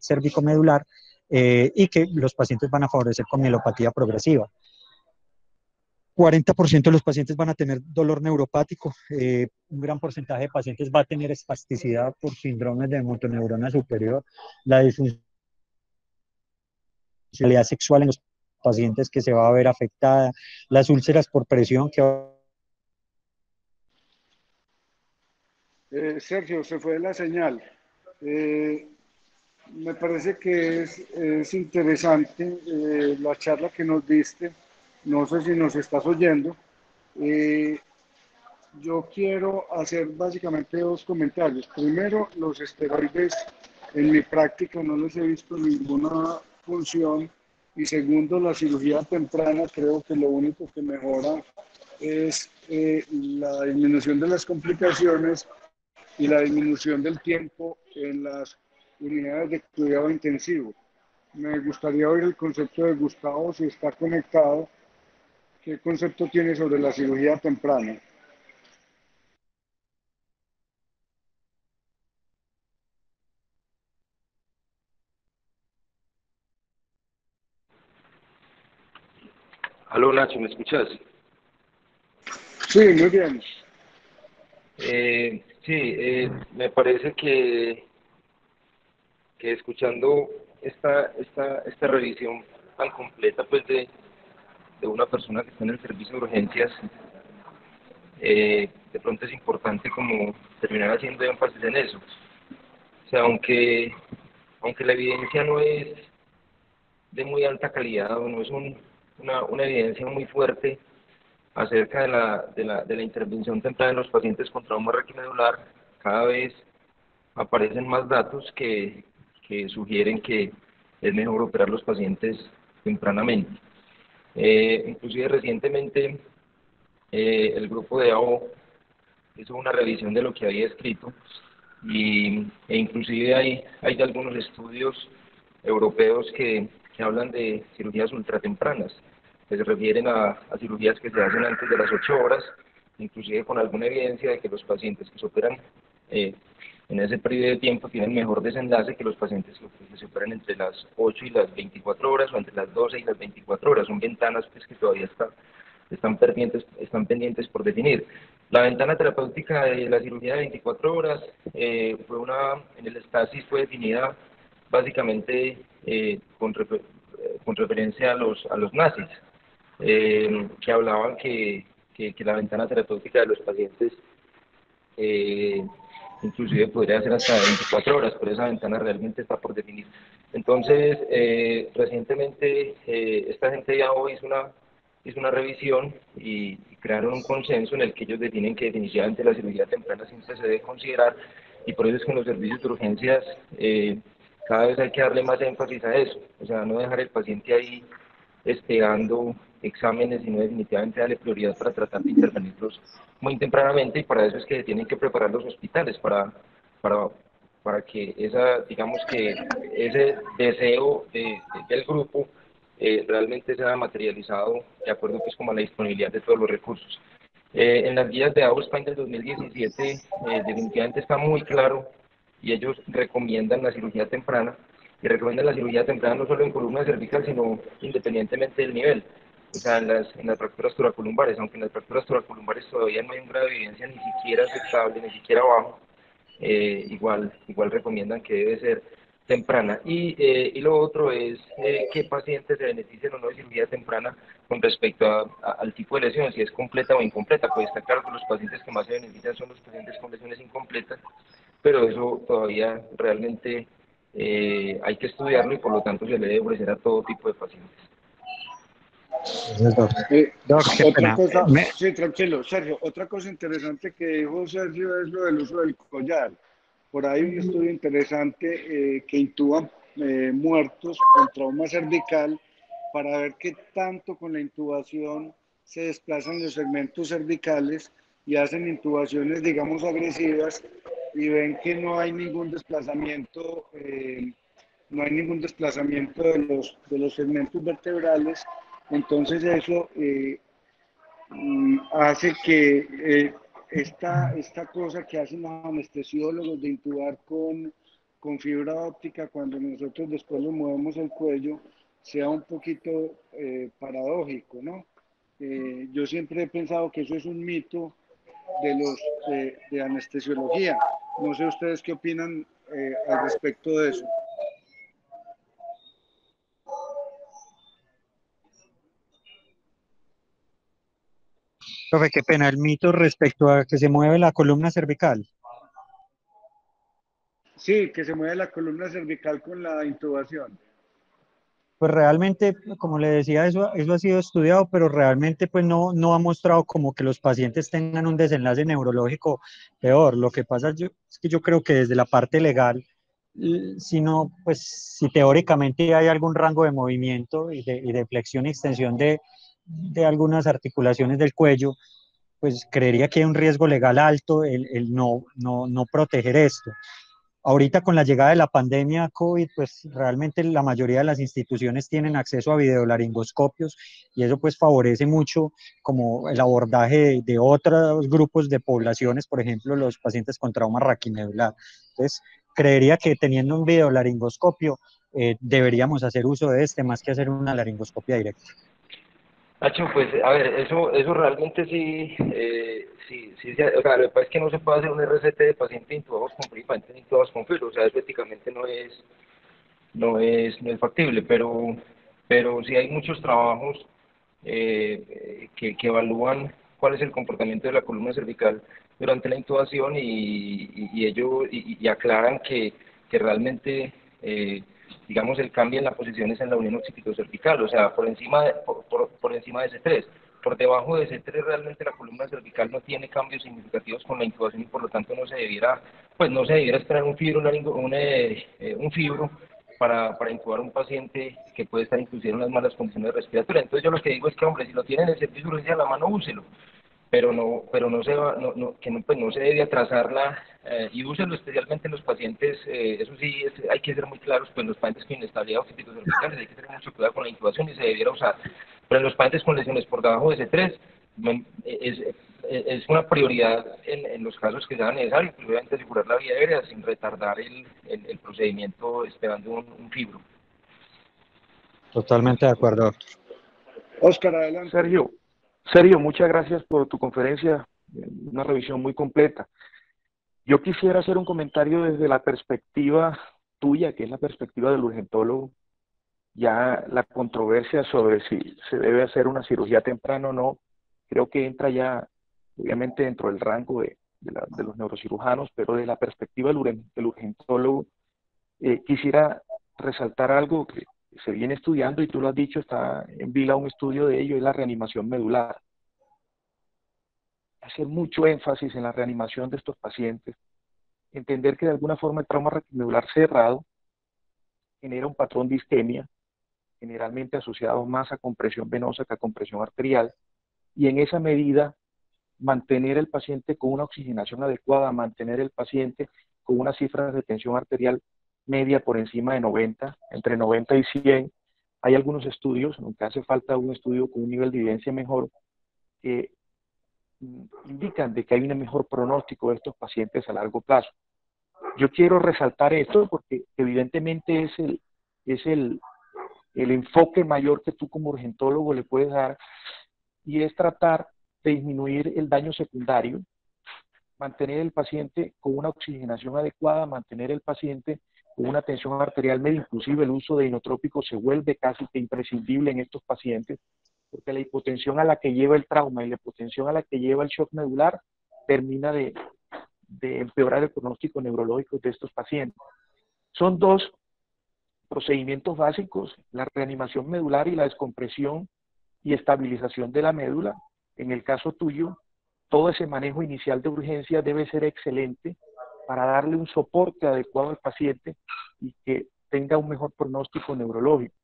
cérvico-medular y que los pacientes van a favorecer con mielopatía progresiva. 40% de los pacientes van a tener dolor neuropático, un gran porcentaje de pacientes va a tener espasticidad por síndromes de motoneurona superior, la disfuncionalidad sexual en los pacientes que se va a ver afectada, las úlceras por presión que Sergio, se fue la señal. Me parece que es interesante la charla que nos diste. No sé si nos estás oyendo. Eh, yo quiero hacer básicamente dos comentarios. Primero, los esteroides en mi práctica no les he visto ninguna función. Y segundo, la cirugía temprana, creo que lo único que mejora es la disminución de las complicaciones y la disminución del tiempo en las unidades de cuidado intensivo. Me gustaría oír el concepto de Gustavo, si está conectado, qué concepto tiene sobre la cirugía temprana. Aló Nacho, ¿me escuchas? Sí, muy bien. Me parece que escuchando esta revisión tan completa pues de una persona que está en el servicio de urgencias, de pronto es importante como terminar haciendo énfasis en eso. O sea, aunque la evidencia no es de muy alta calidad o no es una evidencia muy fuerte acerca de la intervención temprana en los pacientes con trauma raquimedular, cada vez aparecen más datos que sugieren que es mejor operar los pacientes tempranamente. Inclusive recientemente el grupo de AO hizo una revisión de lo que había escrito e inclusive hay algunos estudios europeos que hablan de cirugías ultratempranas, que se refieren a cirugías que se hacen antes de las 8 horas, inclusive con alguna evidencia de que los pacientes que se operan en ese periodo de tiempo tienen mejor desenlace que los pacientes que se operan entre las 8 y las 24 horas o entre las 12 y las 24 horas. Son ventanas pues, que todavía están pendientes por definir. La ventana terapéutica de la cirugía de 24 horas en el Stasis fue definida básicamente con referencia a los nazis, que hablaban que la ventana terapéutica de los pacientes inclusive podría ser hasta 24 horas, pero esa ventana realmente está por definir. Entonces, recientemente esta gente ya hizo una revisión y crearon un consenso en el que ellos definen que definitivamente la cirugía temprana siempre se debe considerar, y por eso es que en los servicios de urgencias cada vez hay que darle más énfasis a eso, o sea, no dejar el paciente ahí esperando exámenes, sino definitivamente darle prioridad para tratar de intervenirlos muy tempranamente, y para eso es que tienen que preparar los hospitales para, para que digamos que ese deseo del grupo realmente sea materializado de acuerdo pues como a la disponibilidad de todos los recursos. En las guías de Auspain del 2017 definitivamente está muy claro y ellos recomiendan la cirugía temprana, y recomiendan la cirugía temprana no solo en columna cervical, sino independientemente del nivel. O sea, en las fracturas toracolumbares, aunque en las fracturas toracolumbares todavía no hay un grado de evidencia ni siquiera aceptable, ni siquiera bajo, igual recomiendan que debe ser temprana. Y lo otro es qué pacientes se benefician o no de cirugía temprana con respecto al tipo de lesión, si es completa o incompleta. Pues está claro que los pacientes que más se benefician son los pacientes con lesiones incompletas, pero eso todavía realmente hay que estudiarlo y por lo tanto se le debe ofrecer a todo tipo de pacientes. Gracias, doc. Doc, qué Otra pena. cosa, sí, tranquilo, Sergio, otra cosa interesante que dijo Sergio es lo del uso del collar. Por ahí un estudio interesante que intuban muertos con trauma cervical para ver qué tanto con la intubación se desplazan los segmentos cervicales y hacen intubaciones, digamos, agresivas y ven que no hay ningún desplazamiento, de los segmentos vertebrales. Entonces eso hace que esta cosa que hacen los anestesiólogos de intubar con fibra óptica cuando nosotros después le movemos el cuello sea un poquito paradójico, ¿no? Yo siempre he pensado que eso es un mito de anestesiología. No sé ustedes qué opinan al respecto de eso. Profe, qué pena. El mito respecto a que se mueve la columna cervical. Sí, que se mueve la columna cervical con la intubación. Pues realmente, como le decía, eso ha sido estudiado, pero realmente pues no ha mostrado como que los pacientes tengan un desenlace neurológico peor. Lo que pasa es que yo creo que desde la parte legal, si no, pues si teóricamente hay algún rango de movimiento y de flexión y extensión de algunas articulaciones del cuello, pues creería que hay un riesgo legal alto el no proteger esto. Ahorita con la llegada de la pandemia COVID, pues realmente la mayoría de las instituciones tienen acceso a videolaringoscopios y eso pues favorece mucho como el abordaje de otros grupos de poblaciones, por ejemplo, los pacientes con trauma raquimedular. Entonces, creería que teniendo un videolaringoscopio deberíamos hacer uso de este más que hacer una laringoscopia directa. Nacho, pues a ver, eso realmente sí, o sea, lo que pasa es que no se puede hacer un RCT de paciente intubados con fibra, pacientes intubados con fibra, o sea, eso éticamente no es factible, pero sí hay muchos trabajos que evalúan cuál es el comportamiento de la columna cervical durante la intubación y aclaran que realmente digamos, el cambio en la posición es en la unión occipito-cervical, o sea, por encima por encima de C3. Por debajo de C3 realmente la columna cervical no tiene cambios significativos con la intubación y por lo tanto no se debiera esperar un fibro, un fibro para intubar a un paciente que puede estar inclusive en unas malas condiciones respiratorias. Entonces yo lo que digo es que, hombre, si lo tienen en el servicio de urgencia a la mano, úselo, pero no se va, que no, pues no se debe atrasarla y úselo especialmente en los pacientes, eso sí hay que ser muy claros, pues en los pacientes con inestabilidad occipito-cervical hay que tener mucho cuidado con la intubación y se debiera usar, pero en los pacientes con lesiones por debajo de C3 es una prioridad en los casos que sean necesarios, pues obviamente asegurar la vía aérea sin retardar el procedimiento esperando un fibro. Totalmente de acuerdo, doctor. Oscar, adelante. Sergio, muchas gracias por tu conferencia, una revisión muy completa. Yo quisiera hacer un comentario desde la perspectiva tuya, que es la perspectiva del urgentólogo. Ya la controversia sobre si se debe hacer una cirugía temprana o no, creo que entra ya, obviamente, dentro del rango de los neurocirujanos, pero desde la perspectiva del urgentólogo, quisiera resaltar algo que se viene estudiando, y tú lo has dicho, está en vila un estudio de ello, es la reanimación medular. Hacer mucho énfasis en la reanimación de estos pacientes, entender que de alguna forma el trauma raquimedular cerrado genera un patrón de isquemia, generalmente asociado más a compresión venosa que a compresión arterial, y en esa medida mantener el paciente con una oxigenación adecuada, mantener el paciente con una cifra de tensión arterial media por encima de 90, entre 90 y 100. Hay algunos estudios, aunque hace falta un estudio con un nivel de evidencia mejor, que indican de que hay un mejor pronóstico de estos pacientes a largo plazo. Yo quiero resaltar esto porque evidentemente es es el enfoque mayor que tú como urgentólogo le puedes dar, y es tratar de disminuir el daño secundario, mantener el paciente con una oxigenación adecuada, mantener el paciente con una tensión arterial media, inclusive el uso de inotrópicos se vuelve casi que imprescindible en estos pacientes, porque la hipotensión a la que lleva el trauma y la hipotensión a la que lleva el shock medular termina de empeorar el pronóstico neurológico de estos pacientes. Son dos procedimientos básicos, la reanimación medular y la descompresión y estabilización de la médula. En el caso tuyo, todo ese manejo inicial de urgencia debe ser excelente para darle un soporte adecuado al paciente y que tenga un mejor pronóstico neurológico.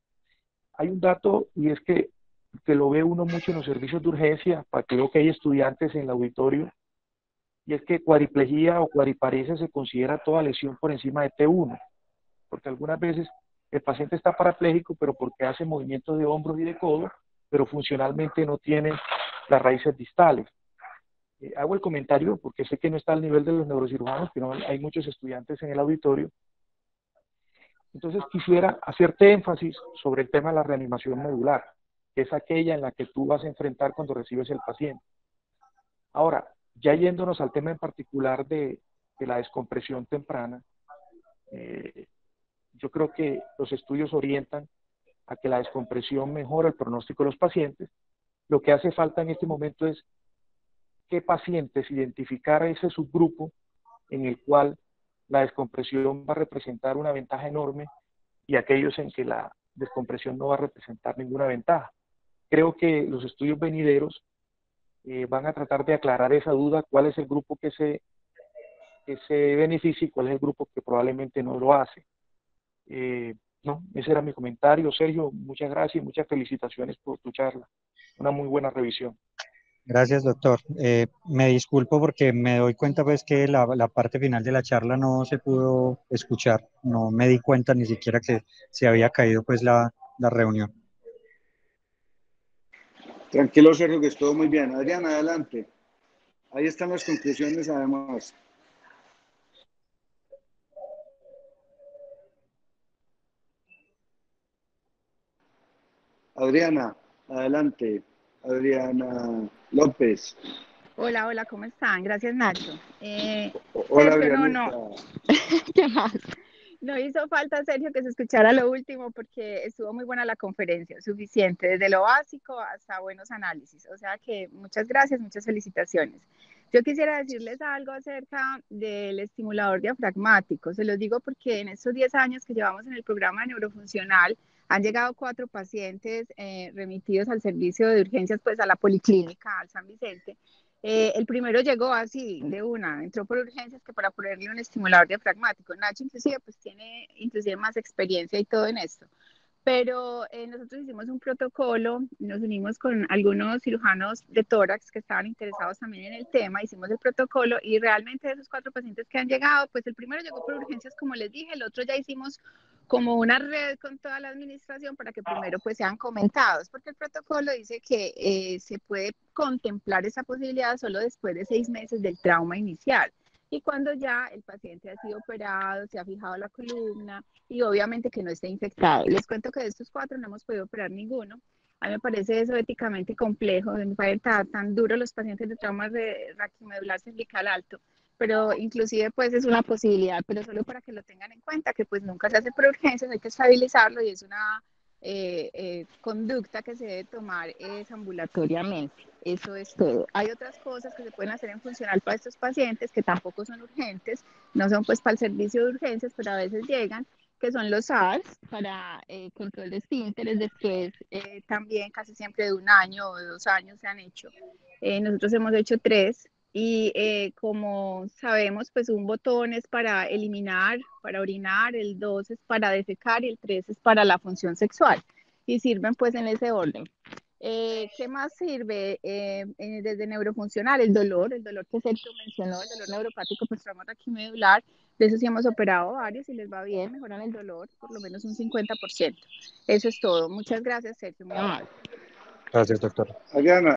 Hay un dato, y es que lo ve uno mucho en los servicios de urgencia, para que veo que hay estudiantes en el auditorio, y es que cuadriplegia o cuadriparesia se considera toda lesión por encima de T1, porque algunas veces el paciente está parapléjico, pero porque hace movimientos de hombros y de codo, pero funcionalmente no tiene las raíces distales. Hago el comentario porque sé que no está al nivel de los neurocirujanos, pero hay muchos estudiantes en el auditorio. Entonces quisiera hacerte énfasis sobre el tema de la reanimación medular, que es aquella en la que tú vas a enfrentar cuando recibes el paciente. Ahora, ya yéndonos al tema en particular de la descompresión temprana, yo creo que los estudios orientan a que la descompresión mejora el pronóstico de los pacientes. Lo que hace falta en este momento es qué pacientes identificar a ese subgrupo en el cual la descompresión va a representar una ventaja enorme y aquellos en que la descompresión no va a representar ninguna ventaja. Creo que los estudios venideros van a tratar de aclarar esa duda, cuál es el grupo que se beneficia y cuál es el grupo que probablemente no lo hace. No, ese era mi comentario. Sergio, muchas gracias y muchas felicitaciones por tu charla. Una muy buena revisión. Gracias, doctor. Me disculpo porque me doy cuenta pues que la parte final de la charla no se pudo escuchar. No me di cuenta ni siquiera que se había caído pues la reunión. Tranquilo, Sergio, que estuvo muy bien. Adrián, adelante. Ahí están las conclusiones, además. Adriana, adelante. Adriana López. Hola, hola, ¿cómo están? Gracias, Nacho. Hola, Sergio, Adriana. ¿Qué más? No hizo falta, Sergio, que se escuchara lo último porque estuvo muy buena la conferencia, suficiente, desde lo básico hasta buenos análisis. O sea que muchas gracias, muchas felicitaciones. Yo quisiera decirles algo acerca del estimulador diafragmático. Se los digo porque en estos 10 años que llevamos en el programa neurofuncional, han llegado 4 pacientes remitidos al servicio de urgencias, pues a la policlínica, al San Vicente. El primero llegó así, de una, entró por urgencias que para ponerle un estimulador diafragmático. Nacho inclusive pues tiene inclusive más experiencia y todo en esto. Pero nosotros hicimos un protocolo, nos unimos con algunos cirujanos de tórax que estaban interesados también en el tema, hicimos el protocolo y realmente de esos 4 pacientes que han llegado, pues el primero llegó por urgencias como les dije, el otro ya hicimos como una red con toda la administración para que primero pues sean comentados, porque el protocolo dice que se puede contemplar esa posibilidad solo después de 6 meses del trauma inicial. Y cuando ya el paciente ha sido operado, se ha fijado la columna y obviamente que no esté infectado. Les cuento que de estos 4 no hemos podido operar ninguno. A mí me parece eso éticamente complejo, me parece tan duro los pacientes de traumas de raquimedular cervical alto, pero inclusive pues es una posibilidad, pero solo para que lo tengan en cuenta, que pues nunca se hace por urgencias, hay que estabilizarlo y es una conducta que se debe tomar ambulatoriamente. Eso es todo. Hay otras cosas que se pueden hacer en funcional para estos pacientes que tampoco son urgentes, no son pues para el servicio de urgencias, pero a veces llegan, que son los SARS para control de esfínteres, después también casi siempre de 1 año o de 2 años se han hecho. Nosotros hemos hecho 3 y como sabemos, pues un botón es para eliminar, para orinar, el 2 es para defecar y el 3 es para la función sexual y sirven pues en ese orden. ¿Qué más sirve desde neurofuncional? El dolor que Sergio mencionó, el dolor neuropático por trauma raquimedular, de eso sí hemos operado varios y les va bien, mejoran el dolor por lo menos un 50%. Eso es todo. Muchas gracias, Sergio, muy amable. Gracias, doctor. Adriana.